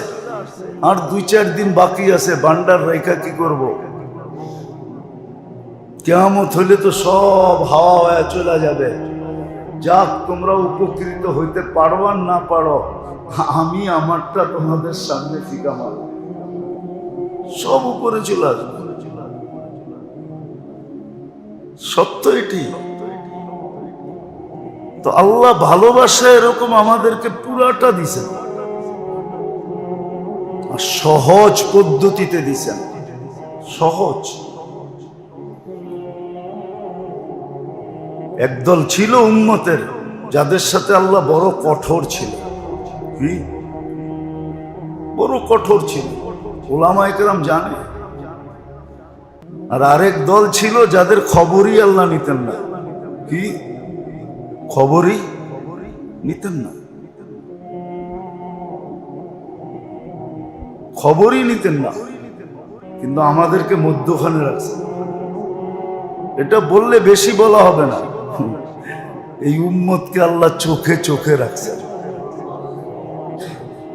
আর 2-4 দিন বাকি আছে, বান্ডার রেখা কি করব? কিয়ামত হলে তো সব হাওয়া হয়ে চলে যাবে। যাক, তোমরা উপকৃত হইতে পারো আর না পারো, আমি আমারটা তোমাদের সামনে ফিকা মারব, সব উপরে চলে আসবে। সত্য এটি। তো আল্লাহ ভালোবাসা এরকম আমাদেরকে পুরাটা দিছেন, আর সহজ পদ্ধতিতে দিছেন। সহজ। একদল ছিল উম্মতের যাদের সাথে আল্লাহ বড় কঠোর ছিল। কি বড় কঠোর ছিল, ওলামায়ে কেরাম জানে। আর আরেক দল ছিল যাদের খবরই আল্লাহ নিতেন না। কি খবরই নিতেন না, খবরই নিতেন না, কিন্তু আমাদেরকে মধ্যখানে রাখছে। এটা বললে বেশি বলা হবে না, এই উম্মতকে আল্লাহ চোখে চোখে রাখছে।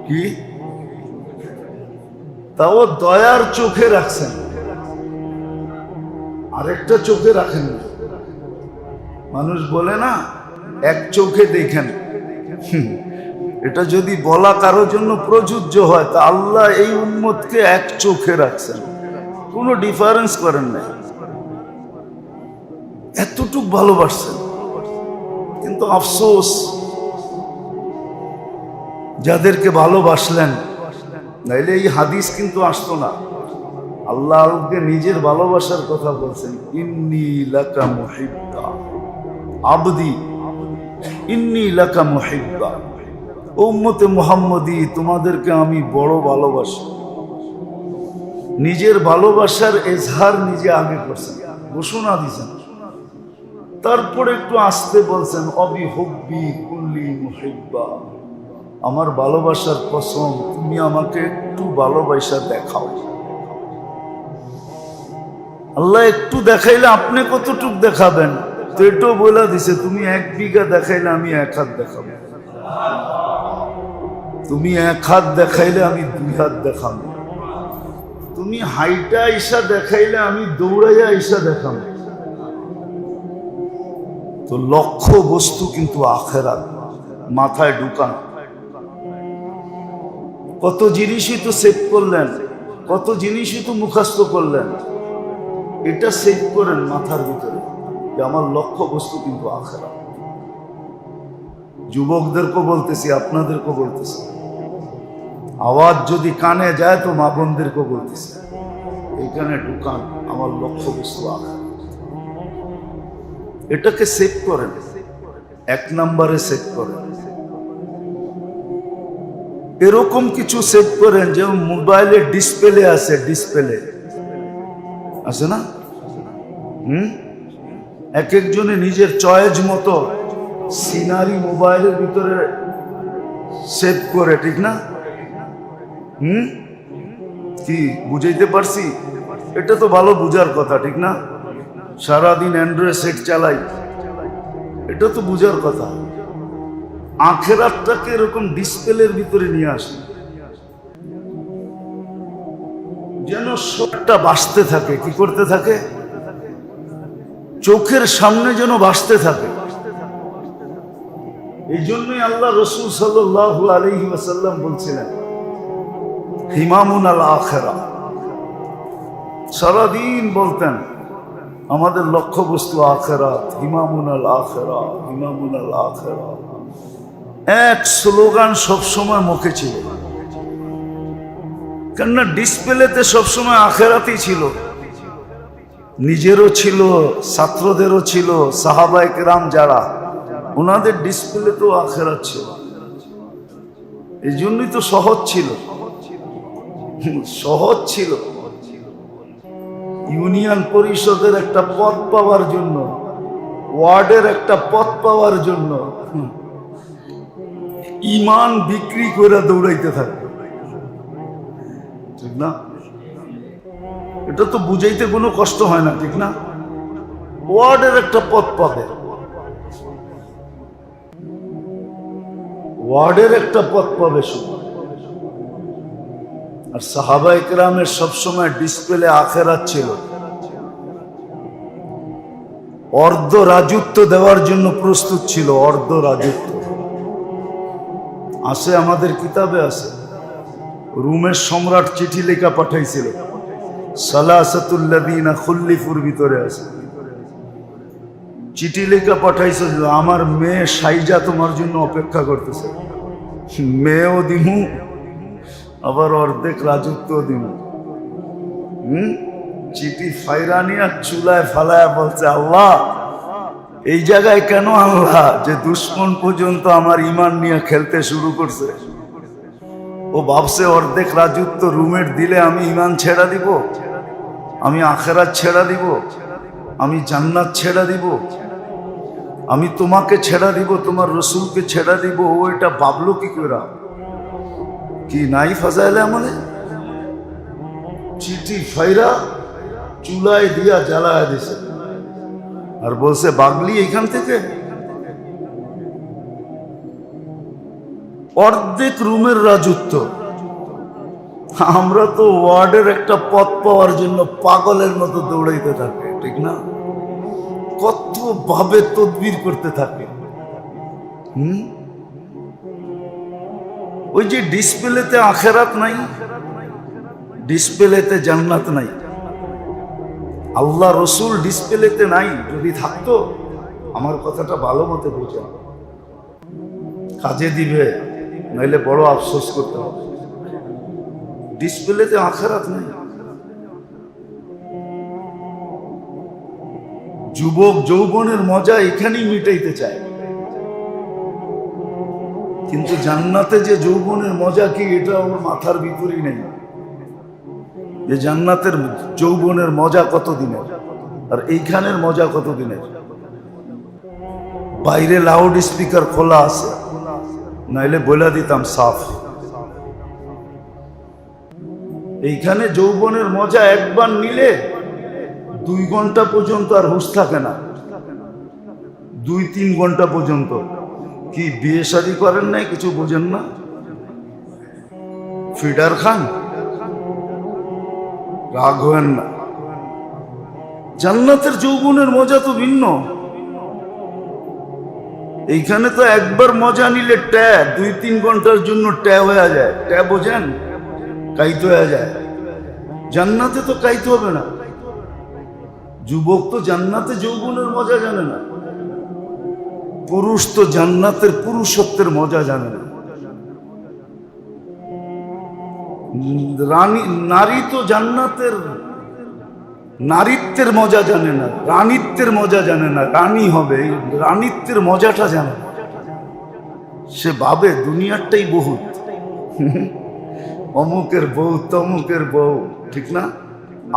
কি তাও দয়ার চোখে রাখছেন, আরেকটা চোখে রাখেন না। মানুষ বলে না এক চোখে দেখেন, এটা যদি বলা কারোর জন্য প্রযোজ্য হয়, তা আল্লাহ এই উম্মতকে এক চোখে রাখছেন, কোনো ডিফারেন্স করেন না, এতটুক ভালোবাসছেন। কিন্তু আফসোস, যাদেরকে ভালোবাসলেন, নাইলে এই হাদিস কিন্তু আসতো না। আল্লাহ আল্লাহকে নিজের ভালোবাসার কথা বলছেন, ইন্নী লাকা মুহিব্বা আবদি, ইন্নী লাকা মুহিব্বা। উম্মতে মুহাম্মদী, তোমাদেরকে আমি বড় ভালোবাসি। নিজের ভালোবাসার এজহার নিজে আগে করছেন, ঘোষণা দিয়েছেন। তারপরে একটু আসতে বলছেন, অবি হুব্বি কুল্লি মুহিব্বা, আমার ভালোবাসার কসম, তুমি আমাকে একটু ভালোবাসা দেখাও। আল্লাহ একটু দেখাইলে আপনি কতটুক দেখাবেন? তো এটাও বলে দিছে, তুমি 1 বিঘা দেখাইলে আমি 1 হাত দেখাবো, তুমি 1 হাত দেখাইলে আমি 2 হাত দেখাবো, তুমি হাইটা আইসা দেখাইলে আমি দৌড়াইয়া আইসা দেখাবো। তো লক্ষ্য বস্তু কিন্তু আখেরাত, মাথায় ঢুকান। কত জিনিসই তো সেভ করলেন, কত জিনিসই তো মুখস্থ করলেন, এটা সেভ করেন মাথার ভিতরে যে আমার লক্ষ্য বস্তু কিন্তু আখেরাত। যুবকদেরকে বলতেছি, আপনাদেরকে বলতেছি, আওয়াজ যদি কানে যায় তো মা বোনদেরকে বলতেছি, এইখানে ঢুকান, আমার লক্ষ্য বস্তু আখেরাত। এটাকে সেভ করেন, 1 নম্বরে সেভ করেন। এরকম কিছু সেভ করেন যে মোবাইলের ডিসপ্লে আছে, ডিসপ্লে আছে না? এক একজনে নিজের চয়েস মতো সিনারি মোবাইলের ভিতরে সেভ করে, ঠিক না? কি বুঝাইতে পারছি? এটা তো ভালো বুঝার কথা, ঠিক না? সারাদিন অ্যান্ড্রয়েড সেট চালাই, এটা তো বুঝার কথা। আখেরাতটাকে এরকম ডিসপ্লের ভিতরে নিয়ে আসে, যেন সবটা বাঁচতে থাকে। কি করতে থাকে? চোখের সামনে যেন বাঁচতে থাকে। এই জন্যই আল্লাহ রসুল সাল্লাল্লাহু আলাইহি ওয়াসাল্লাম বলছিলেন, হিমামুন আল আখিরা। সারাদিন বলতেন আমাদের লক্ষ্য বস্তু আখিরাত, হিমামুন আল আখিরা, হিমামুন আল আখিরা। এক স্লোগান সবসময় মুখে ছিল, কেননা ডিসপ্লেতে সবসময় আখিরাতই ছিল। নিজেরও ছিল, ছাত্রদেরও ছিল, সাহাবায়ে কেরাম যারা, ওনাদের ডিসপ্লেতেও আখিরাত ছিল। এই জন্যই তো সহজ ছিল, সহজ ছিল। ইউনিয়ন পরিষদের একটা পদ পাওয়ার জন্য, ওয়ার্ডের একটা পদ পাওয়ার জন্য ইমান বিক্রি করে দৌড়াইতে থাকবে। ঠিক না? এটা তো বুঝাইতে কোনো কষ্ট হয় না, ঠিক না? ওয়ার্ডের একটা পথ পাবে, ওয়ার্ডের একটা পথ পাবে শুধু। আর সাহাবা ইকরামের সবসময় ডিসপ্লে আখেরাত ছিল। অর্ধ রাজত্ব দেওয়ার জন্য প্রস্তুত ছিল, অর্ধ রাজত্ব আছে, আমাদের কিতাবে আছে। রুমের সম্রাট চিঠি লেখা পাঠাইছিল, সালাসাতুল্লাযীনা খুল্লিফুর ভিতরে আছে। চিঠি লেখা পাঠাইছিল, আমার মেয়ে সাইজা তোমার জন্য অপেক্ষা করতেছে, মেয়েও দিমু আবার অর্ধেক রাজত্ব দিমু। চিঠি ফাইরানিয়া চুলায় ফালায়া বলছে, আল্লাহ এই জায়গায় কেন আল্লাহ, যে দুশ্মন পর্যন্ত আমার ইমান নিয়ে খেলতে শুরু করছে। ও ভাবছে অর্ধেক রাজত্ব রুমের দিলে আমি ইমান ছেড়া দিব, আমি আখেরাত ছেড়া দিব, আমি জান্নাত ছেড়া দিব, আমি তোমাকে ছেড়া দিব, তোমার রসুলকে ছেড়া দিব। ও এটা ভাবলো কি করে? কি নাই ফাজাইলে আমলে? চিঠি ফাইরা চুলায় দিয়া জ্বালায় দিছে আর বলছে, বাগলি এখান থেকে। অর্ধেক রুমের রাজত্ব। আমরা তো ওয়ার্ডের একটা পথ পাওয়ার জন্য পাগলের মতো দৌড়াইতে থাকে, ঠিক না? কত ভাবে তদবির করতে থাকে। ওই যে ডিসপ্লেতে আখেরাত নাই, ডিসপ্লেতে জান্নাত নাই, আল্লাহ রসুল ডিসপ্লেতে নাই। যদি থাকতো, আমার কথাটা ভালো মতো বুঝা, কাজে দিবে, নইলে বড় আফসোস করতে হবে। ডিসপ্লেতে আখেরাত নাই। যুবক যৌবনের মজা এখানেই মিটাইতে চায়, কিন্তু জান্নাতে যে যৌবনের মজা কি, এটা ওর মাথার ভিতরেই নেই। যে জান্নাতের যৌবনের মজা কত দিনের, আর এইখানের মজা কত দিনের। বাইরে লাউড স্পিকার খোলা আছে, নাইলে বলে দিতাম সাফ। এইখানে যৌবনের মজা একবার নিলে 2 ঘন্টা পর্যন্ত আর হুঁশ থাকে না, 2-3 ঘন্টা পর্যন্ত। কি বিয়ে শাদী করেন নাই, কিছু বোঝেন না? ফিডার খান, রাগ হয়েন না। জান্নাতের যৌবনের মজা তো ভিন্ন। এইখানে তো একবার মজা নিলে ট্যা 2-3 ঘন্টার জন্য ট্যা হয়ে যায়। ট্যা বোঝেন? কাইতে হয়ে যায়। জান্নাতে তো কাইতে হবে না। যুবক তো জান্নাতে যৌবনের মজা জানে না, পুরুষ তো জান্নাতের পুরুষত্বের মজা জানে না। নারী তো জান্নাতের নারীত্বের মজা জানে না, রানীত্বের মজা জানে না। রানী হবে, রানীত্বের মজাটা জানে না। সে ভাবে দুনিয়ারটাই বহুত, অমুকের বউ তমুকের বউ, ঠিক না?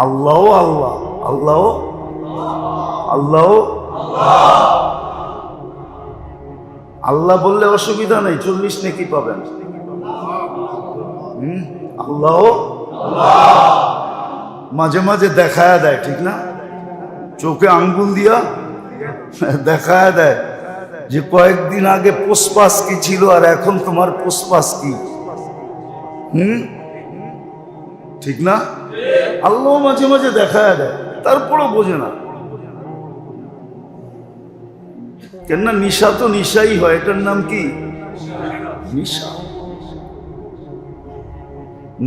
আল্লাহ আল্লাহ আল্লাহ আল্লাহ আল্লাহ বললে অসুবিধা নেই, 40 নেকি পাবেন। আল্লাহ মাঝে মাঝে দেখায়া দেয়, ঠিক না? চোখে আঙ্গুল দিয়া দেখায়া দেয় যে কয়েকদিন আগে পুষ্পাস কি ছিল আর এখন তোমার পুষ্পাস কি। ঠিক না? আল্লাহ মাঝে মাঝে দেখায়া দেয়, তারপরও বোঝে না। কেন না? নিশা তো নিশাই হয়, এটার নাম কি? নিশা।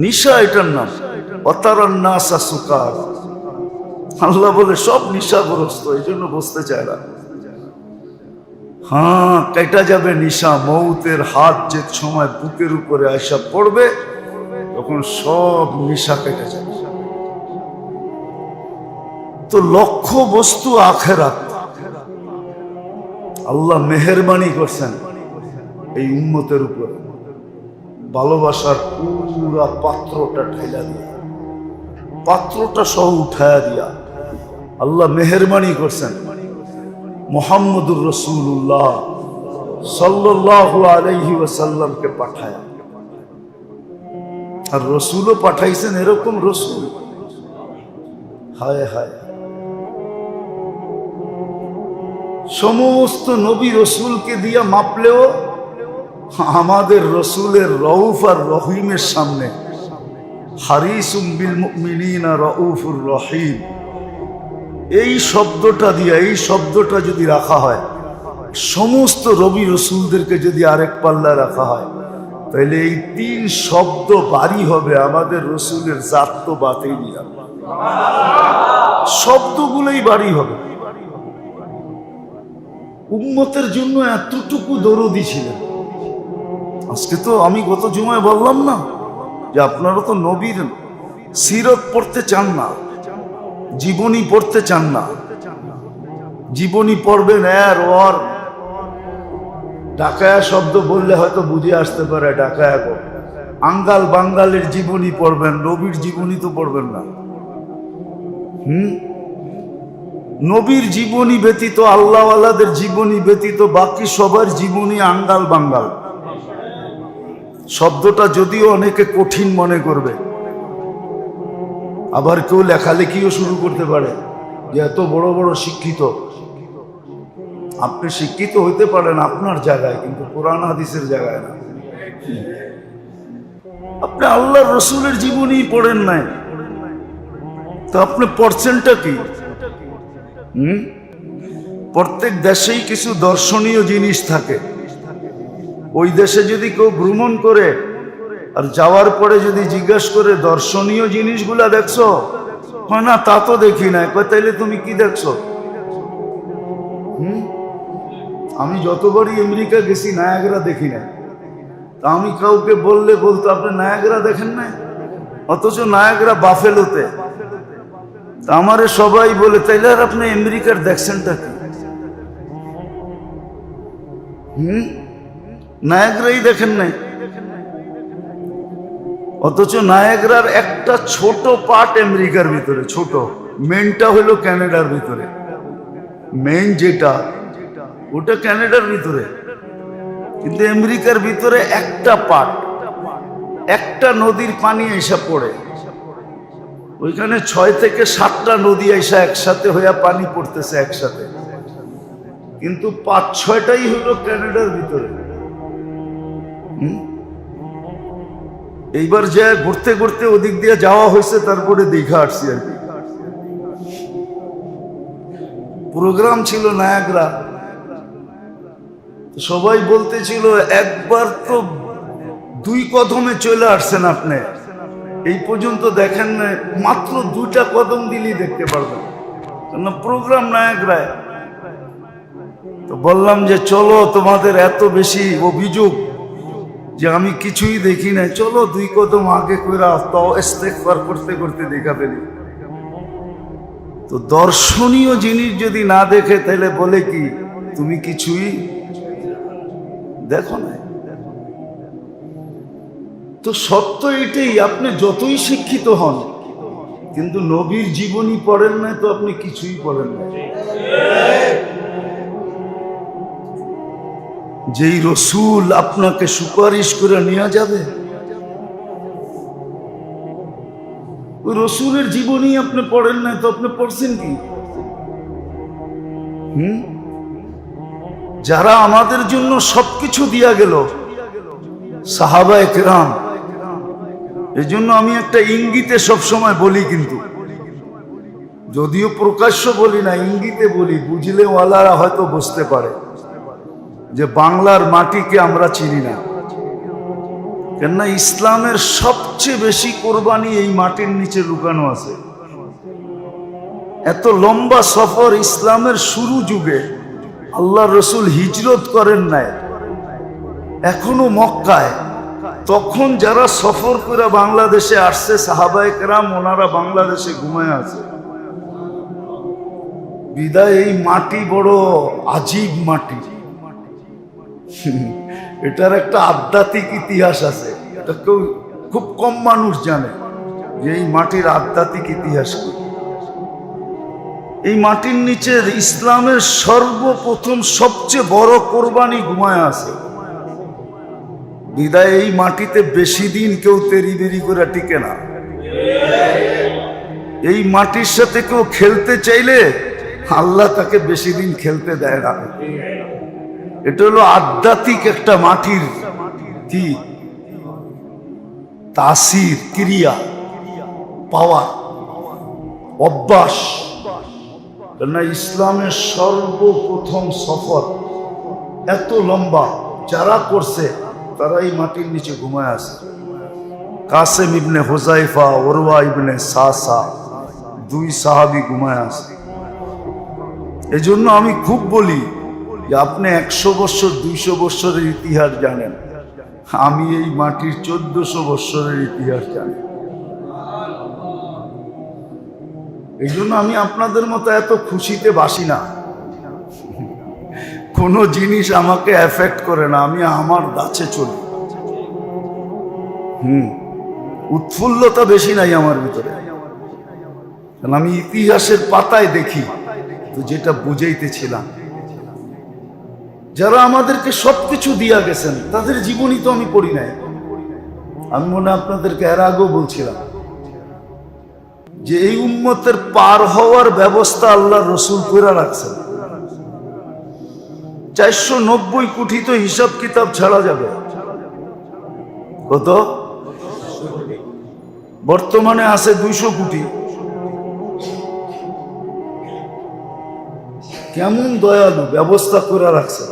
নিশা এটার নাম। অতারান্নাসা সুকার। আল্লাহ বলে সব নিশাগ্রস্ত, এই জন্য বসতে চায় না। হ্যাঁ, কেটা যাবে নিশা। মৌতের হাত যে সময় বুকের উপরে আয়সা পড়বে, তখন সব নিশা কেটে যাবে। তো লক্ষ্য বস্তু আখেরাত। আল্লাহ মেহেরবানি করছেন এই উম্মতের উপরে, ভালোবাসার পুরা পাত্রটা ঠেলা দিয়া, পাত্রটা সহ উঠায়া দিয়া আল্লাহ মেহেরবানি করছেন মুহাম্মদুর রাসূলুল্লাহ সাল্লাল্লাহু আলাইহি ওয়াসাল্লামকে পাঠায়া। আর রসুলও পাঠাইছেন এরকম রসুল। হায় হায়, সমস্ত নবী রসুলকে দিয়া মাপলেও আমাদের রসুলের রউফ আর রহিমের সামনে হারিসুম বিল মুমিনিনা রাউফুর রহিম এই শব্দটা দিয়া, এই শব্দটা যদি রাখা হয়, সমস্ত নবী রসুলদেরকে যদি আরেক পাল্লা রাখা হয়, তাহলে এই 3 শব্দ বাড়ি হবে আমাদের রসুলের জাত তো বাতেই নিয়ে, শব্দগুলোই বাড়ি হবে। উম্মতের জন্য এতটুকু দরদি ছিলেন। আজকে তো আমি গত জুমায় বললাম না যে আপনারা তো নবীর সিরত পড়তে চান না, জীবনী পড়তে চান না। জীবনী পড়বেন এর ওর ডাকায়া শব্দ বললে হয়তো বুঝে আসতে পারে, ডাকায়া গো আঙ্গাল বাঙ্গালের জীবনী পড়বেন, নবীর জীবনী তো পড়বেন না। নবীর জীবনী ব্যতীত, আল্লাহওয়ালাদের জীবনী ব্যতীত বাকি সবার জীবনী আঙ্গাল বাঙ্গাল। শব্দটা যদিও অনেকে কঠিন মনে করবে, আবার কেউ লেখালেখিও শুরু করতে পারে যে এত বড় বড় শিক্ষিত। আপনি শিক্ষিত হইতে পারেন আপনার জায়গায়, কিন্তু কোরআন হাদিসের জায়গায় না। আপনি আল্লাহর রসুলের জীবনী পড়েন নাই, তো আপনি পড়ছেনটা কি? প্রত্যেক দেশেই কিছু দর্শনীয় জিনিস থাকে। ওই দেশে যদি কেউ ভ্রমণ করে আর যাওয়ার পরে যদি জিজ্ঞাসা করে দর্শনীয় জিনিসগুলা দেখছো, হয় না তা তো দেখি নাই। তাইলে তুমি কি দেখছো? আমি যতবারই আমেরিকা গেছি নায়াগ্রা দেখি নাই। তা আমি কাউকে বললে বলতো আপনি নায়াগ্রা দেখেন নাই, অথচ নায়াগ্রা বাফেলোতে। আমারে সবাই বলে তাইলে আর আপনি আমেরিকার দেখছেনটা কি? নায়াগ্রাই দেখেন নাই, অথচ নায়াগ্রার একটা ছোট পার্ট আমেরিকার ভিতরে, ছোট মেনটা হলো ক্যানাডার ভিতরে। মেন যেটা ওটা ক্যানাডার ভিতরে, কিন্তু আমেরিকার ভিতরে একটা পার্ট, একটা নদীর পানি এসে পড়ে। ওইখানে 6 থেকে 7টা নদী এসে একসাথে হইয়া পানি পড়তেছে একসাথে, কিন্তু 5-6টাই হলো ক্যানাডার ভিতরে। এইবার যে ঘুরতে ঘুরতে ওদিক দিয়ে যাওয়া হয়েছে, তারপরে দীঘা আসছি আর কি। প্রোগ্রাম ছিল নায়াগ্রা, সবাই বলতেছিল একবার তো 2 কদমে চলে আসছেন আপনি, এই পর্যন্ত দেখেন না, মাত্র 2টা কদম দিলেই দেখতে পারবেন, কারণ প্রোগ্রাম নায়াগ্রায়। তো বললাম যে চলো, তোমাদের এত বেশি অভিযোগ যে আমি কিছুই দেখি না, চলো 2 কদম আগে কইরা তাও ইস্তেগফার করতে করতে দেখা ফেলি। তো দর্শনীয় জিনিস যদি না দেখে তাহলে বলে কি তুমি কিছুই দেখো না। তো সত্য এটাই, আপনি যতই শিক্ষিত হন কিন্তু নবীর জীবনী পড়েন না, তো আপনি কিছুই পড়েন না। যেই রসুল আপনাকে সুপারিশ করে নিয়ে যাবে, ওই রসুলের জীবনী আপনি পড়েন না, তো আপনি পড়ছেন কি? যারা আমাদের জন্য সবকিছু দিয়া গেল, সাহাবায়ে কেরাম। এই জন্য আমি একটা ইঙ্গিতে সবসময় বলি, কিন্তু যদিও প্রকাশ্য বলি না, ইঙ্গিতে বলি, বুঝলে ওয়ালারা হয়তো বুঝতে পারে যে বাংলার মাটিকে আমরা চিনি না। কেননা ইসলামের সবচেয়ে বেশি কোরবানি এই মাটির নিচে লুকানো আছে। এত লম্বা সফর ইসলামের শুরু যুগে আল্লাহ রসুল হিজরত করেন নাই, এখনো মক্কায়। তখন যারা সফর করে বাংলাদেশে আসছে সাহাবায়ে কেরাম, ওনারা বাংলাদেশে ঘুমায় আছে। বিদায় এই মাটি বড় আজীব মাটি, এটার একটা আধ্যাত্মিক ইতিহাস আছে। এটা কেউ খুব কম মানুষ জানে যে এই মাটির আধ্যাত্মিক ইতিহাস কি। এই মাটির নিচে ইসলামের সর্বপ্রথম সবচেয়ে বড় কোরবানি ঘুমায় আছে। বিদায় এই মাটিতে বেশি দিন কেউ তেরি বেরি করে টিকে না। এই মাটির সাথে কেউ খেলতে চাইলে আল্লাহ তাকে বেশি দিন খেলতে দেয় না। এটা হলো আধ্যাত্মিক একটা মাটির কি তাসির, ক্রিয়া, পাওয়া, অভ্যাস। কেননা ইসলামের সর্বপ্রথম সফর এত লম্বা, যারা করছে তারা এই মাটির নিচে ঘুমায় আছে। কাসেম ইবনে হুজাইফা, ওরওয়া ইবনে সাসা, দুই সাহাবী ঘুমায় আছে। এই জন্য আমি খুব বলি যে আপনি 100 বছর 200 বছরের ইতিহাস জানেন, আমি এই মাটির 1400 বছরের ইতিহাস জানি। এই জন্য আমি আপনাদের মতো এত খুশিতে বাসি না। কোনো জিনিস আমাকে এফেক্ট করে না, আমি আমার গাছে চলি। উৎফুল্লতা বেশি নাই আমার ভিতরে, কারণ আমি ইতিহাসের পাতায় দেখি তো যেটা বুঝাইতেছিলাম। যারা আমাদেরকে সবকিছু দিয়া গেছেন তাদের জীবনী তো আমি পড়ি নাই। আমি মনে আপনাদেরকে এর আগেও বলছিলাম যে এই উম্মতের পার হওয়ার ব্যবস্থা আল্লাহ রসুল করে রাখছেন। 490 কোটি তো হিসাব কিতাব ছাড়া যাবে। কত? বর্তমানে আছে 200 কোটি। কেমন দয়ালু, ব্যবস্থা করে রাখছে।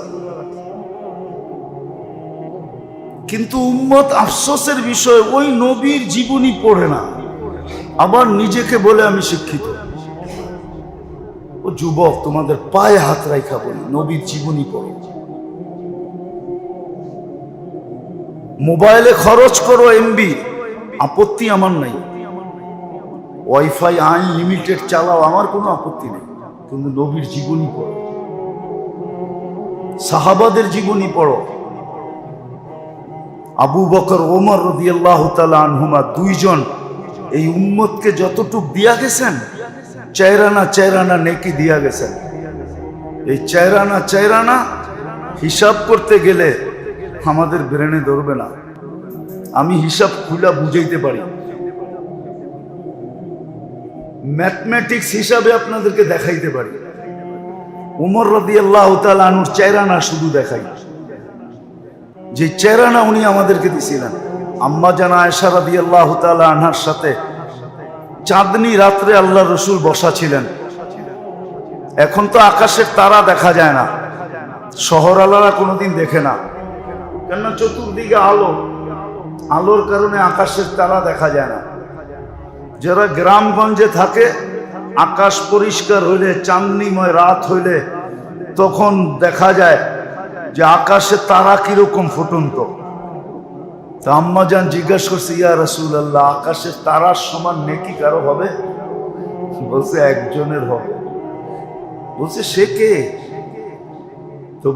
কিন্তু উম্মত আফসোসের বিষয়, ওই নবীর জীবনী পড়ে না, আবার নিজেকে বলে আমি শিক্ষিত। ও যুবক, তোমাদের পায়ে হাত রাখা বলি, নবীর জীবনী পড়ো। মোবাইলে খরচ করো এমবি, আপত্তি আমার নাই। ওয়াইফাই আনলিমিটেড চালাও, আমার কোনো আপত্তি নেই। কিন্তু নবীর জীবনী পড়ো, সাহাবাদের জীবনী পড়ো। আবু বকর, ওমর রাদিয়াল্লাহু তাআলা আনহুমা, দুইজন এই উম্মতকে যতটুক দিয়া গেছেন, চেরানা নেকি দিয়া গেছেন। এই চেরানা হিসাব করতে গেলে আমাদের ব্রেনে ধরবে না। আমি হিসাব খুলা বুঝাইতে পারি, ম্যাথমেটিক্স হিসাবে আপনাদেরকে দেখাইতে পারি। উমর রাদিয়াল্লাহু তাআলা আনহুর চেরানা শুধু দেখাই, যে চেরানা উনি আমাদেরকে দিছিলেন। আম্মা জান আয়েশা রাদিয়াল্লাহু তাআলা আনহার সাথে চাঁদনি রাত্রে আল্লাহ রসুল বসা ছিলেন। এখন তো আকাশের তারা দেখা যায় না, শহর আলারা কোনোদিন দেখে না, কেননা চতুর্দিকে আলো, আলোর কারণে আকাশের তারা দেখা যায় না। যারা গ্রামগঞ্জে থাকে, আকাশ পরিষ্কার হইলে, চাঁদনিময় রাত হইলে তখন দেখা যায় যে আকাশে তারা কিরকম ফুটন্ত। তা আম্মা জান জিজ্ঞাসা করছে, ইয়া রাসূলুল্লাহ, আকাশের তারার সমান নেকি কারো হবে? বলছে একজনের হবে। বলছে সে কে? তো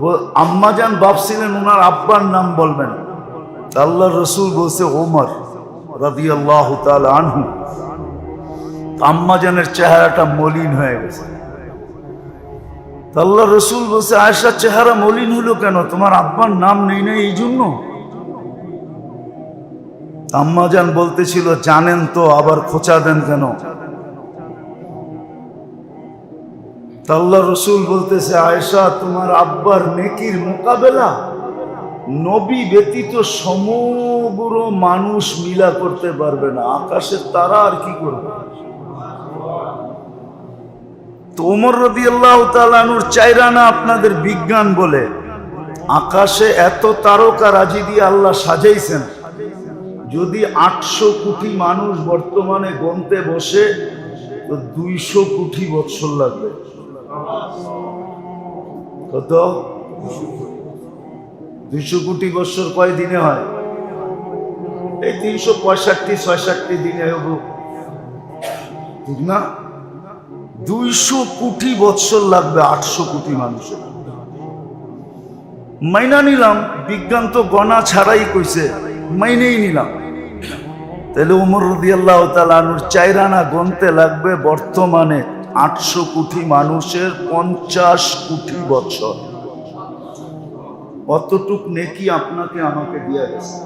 আম্মা জান ভাবছিলেন ওনার আব্বার নাম বলবেন। আল্লাহ রসুল বলছে ওমর রাদিয়াল্লাহু তাআলা আনহু। আম্মা জানের চেহারাটা মলিন হয়ে গেছে। আল্লাহ রসুল বলছে, আয়েশার চেহারা মলিন হলো কেন? তোমার আব্বার নাম নেই না এই জন্য? আম্মা জান বলতেছিল, জানেন তো, আবার খোঁচা দেন কেন? আল্লাহ রসুল বলতেছে, আয়েশা, তোমার আব্বার নেকির মোকাবেলা নবী ব্যতীত সমগ্র মানুষ মিলা করতে পারবে না। আকাশের তারা আর কি করবে? তো ওমর রাদিয়াল্লাহু তাআলা আনহুর চাইরানা আপনাদের বিজ্ঞান বলে, আকাশে এত তারকা রাজি দিয়ে আল্লাহ সাজাইছেন, যদি 800 কোটি মানুষ বর্তমানে গণতে বসে তো 200 কোটি বছর লাগবে। কত? 200 কোটি বছর কয় দিনে হয়? এই 365-66 দিনে হবে, ঠিক না? 200 কোটি বছর লাগবে 800 কোটি মানুষের। মাইনা নিলাম, বিজ্ঞান তো গণা ছাড়াই কইছে, মাইনেই নিলাম। তাহলে ওমর রাদিয়াল্লাহু তাআলা আনহুর চাইরানা গণতে লাগবে বর্তমানে 800 কোটি মানুষের 50 কোটি বছর। অতটুক নেকি আপনাকে আমাকে দিয়ে গেছে।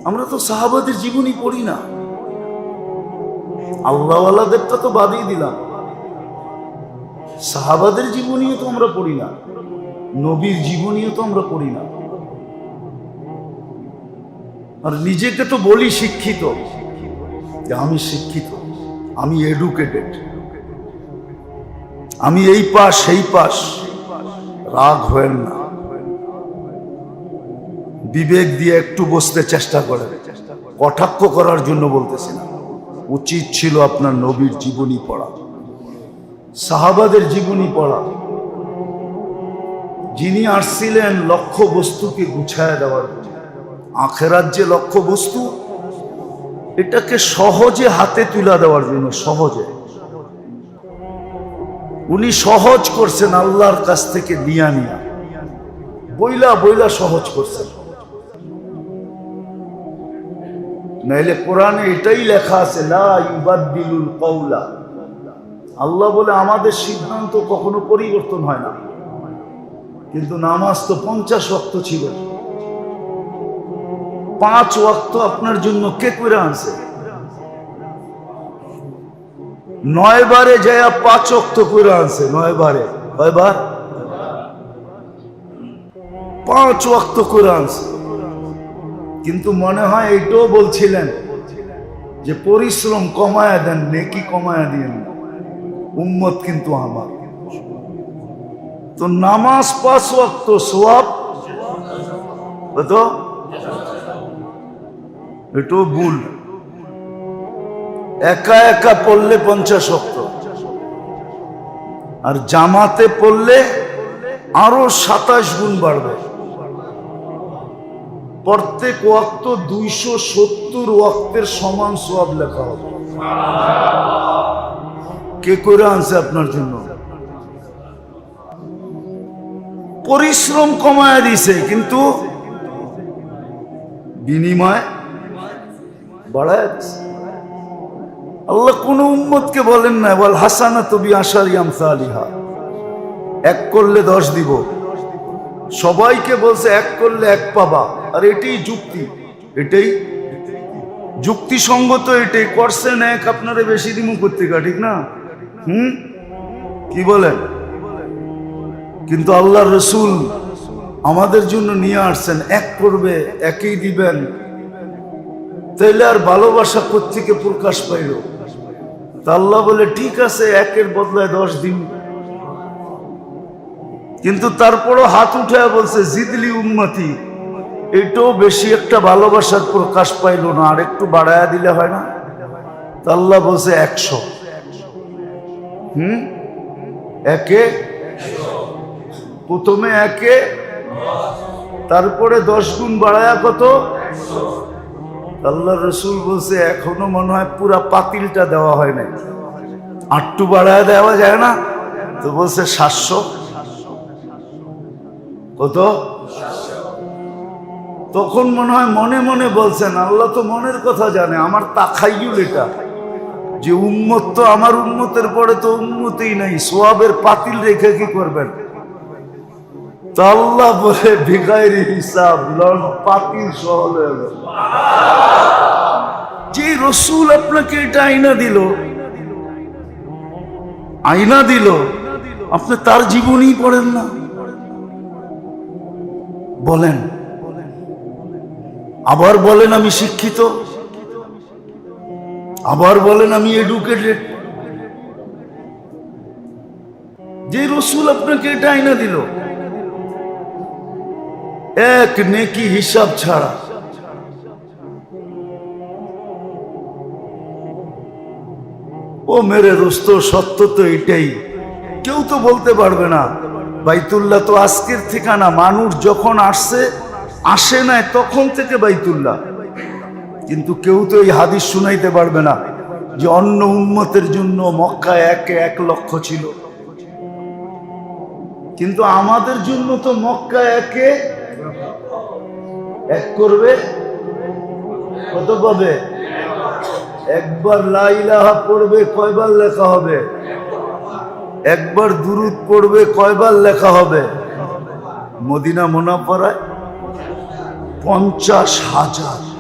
আমরা তো সাহাবাদের জীবনী পড়ি না, আল্লাহওয়ালাদেরটা তো বাদই দিলাম, সাহাবাদের জীবনীও তো আমরা পড়ি না, নবীর জীবনীও তো আমরা পড়ি না। আর নিজেকে তো বলি শিক্ষিত, যে আমি শিক্ষিত, আমি এডুকেটেড, আমি এই পাশ সেই পাশ। রাগ হয়েন না, বিবেক দিয়ে একটু বসতে চেষ্টা করেন। কটাক্ষ করার জন্য বলতেছি না, উচিত ছিল আপনার নবীর জীবনী পড়া, সাহাবাদের জীবনী পড়া। যিনি আসছিলেন লক্ষ্য বস্তুকে গুছায় দেওয়ার জন্য, আখেরাত যে লক্ষ্য বস্তু, এটাকে সহজে হাতে তুলে দেওয়ার জন্য, সহজে উনি সহজ করছেন, আল্লাহর কাছ থেকে নিয়া নিয়া বইলা বইলা সহজ করছেন। নাইলে কোরআনে এটাই লেখা আছে, লা ইউবাদদিলুল কওলা। আল্লাহ বলে আমাদের সিদ্ধান্ত কখনো পরিবর্তন হয় না। কিন্তু নামাজ তো 50 ওয়াক্ত ছিল, 5 ওয়াক্ত আপনার জন্য কে করে আনছে? 9 বারে যায় 5 ওয়াক্ত করে আনছে, 9 বারে, কয়বার? 5 ওয়াক্ত করে আনছে। কিন্তু মনে হয় এটাও বলছিলেন যে পরিশ্রম কমায়া দেন, নেকি কমায়া দিয়েন, উম্মত কিন্তু আমার। তো নামাজ 5 ওয়াক্ত, সওয়াব কত? এটাও ভুল। একা একা পড়লে 50 ওয়াক্ত, আর জামাতে পড়লে আরো 27 গুণ বাড়বে। প্রত্যেক ওয়াক্ত 270 ওয়াক্তের সমান সওয়াব লেখা হবে। কে করে আনছে আপনার জন্য? পরিশ্রম কমায় দিছে, কিন্তু বিনিময় বাড়ায় দিছে। আল্লাহ কোন উম্মতকে বলেন না ওয়াল হাসানাতু বিআশারি আমসালিহা, 1 করলে 10 দিব। সবাইকে বলছে 1 করলে 1 পাবা। আর এটাই যুক্তি, এটাই যুক্তিসঙ্গত, এটাই করছেন 1, আপনারা বেশি দিমু কর্তিকা, ঠিক না? কি বলেন? কিন্তু আল্লাহর রাসূল আমাদের জন্য নিয়ে আসছেন 1 করবে, 1ই দিবেন। তাইলে আর ভালোবাসা কোত্থেকে প্রকাশ পাইল? তা আল্লাহ বলে ঠিক আছে, 1-এর বদলায় 10 দিন। কিন্তু তারপরও হাত উঠায় বলছে জিদলি উম্মতি, এটাও বেশি একটা ভালোবাসার প্রকাশ পাইল না, আর একটু বাড়ায়া দিলে হয় না? তা আল্লাহ বলছে 100। 1-এ প্রথমে 1-এ, তারপরে 10 গুণ বাড়ায়া কত? আল্লাহ রসুল বলছে এখনো মনে হয় পুরা পাতিলটা দেওয়া হয় নাই, আটটু বাড়ায় দেওয়া যায় না? তো বলছে 700। কত? তখন মনে হয় মনে মনে বলছেন, আল্লাহ তো মনের কথা জানে, আমার তাখাইয়ুল এটা যে উম্মত তো আমার উম্মতের পরে তো উম্মতই নাই, সোয়াবের পাতিল রেখে কি করবেন? তা আল্লাহ বলে বিগাইরি হিসাব, পাতিল সহল হয়ে গেল। যে রসুল আপনাকে এটা আইনা দিল, আপনি তার জীবনই পড়েন না? বলেন, আবার বলেন আমি শিক্ষিত, আবার বলেন আমি এডুকেটেড। যে রসুল আপনাকে এটা আইনা দিল, 1 নেকি হিসাব ছাড়া। ও মেরে দোস্ত, সত্য তো এটাই। কেউ তো বলতে পারবে না বাইতুল্লাহ তো আজকের ঠিকানা। মানুষ যখন আসে নাই তখন থেকে বাইতুল্লাহ। কিন্তু কেউ তো এই হাদিস শুনাইতে পারবে না যে অন্য উম্মতের জন্য মক্কা 1 লক্ষ ছিল। কিন্তু আমাদের জন্য তো মক্কা 1 করবে কত পাবে? 1 বার লা ইলাহা পড়বে, কয়বার লেখা হবে? 1 বার দুরূদ পড়বে, কয়বার লেখা হবে? মদিনা মুনাওয়ারায় 50,000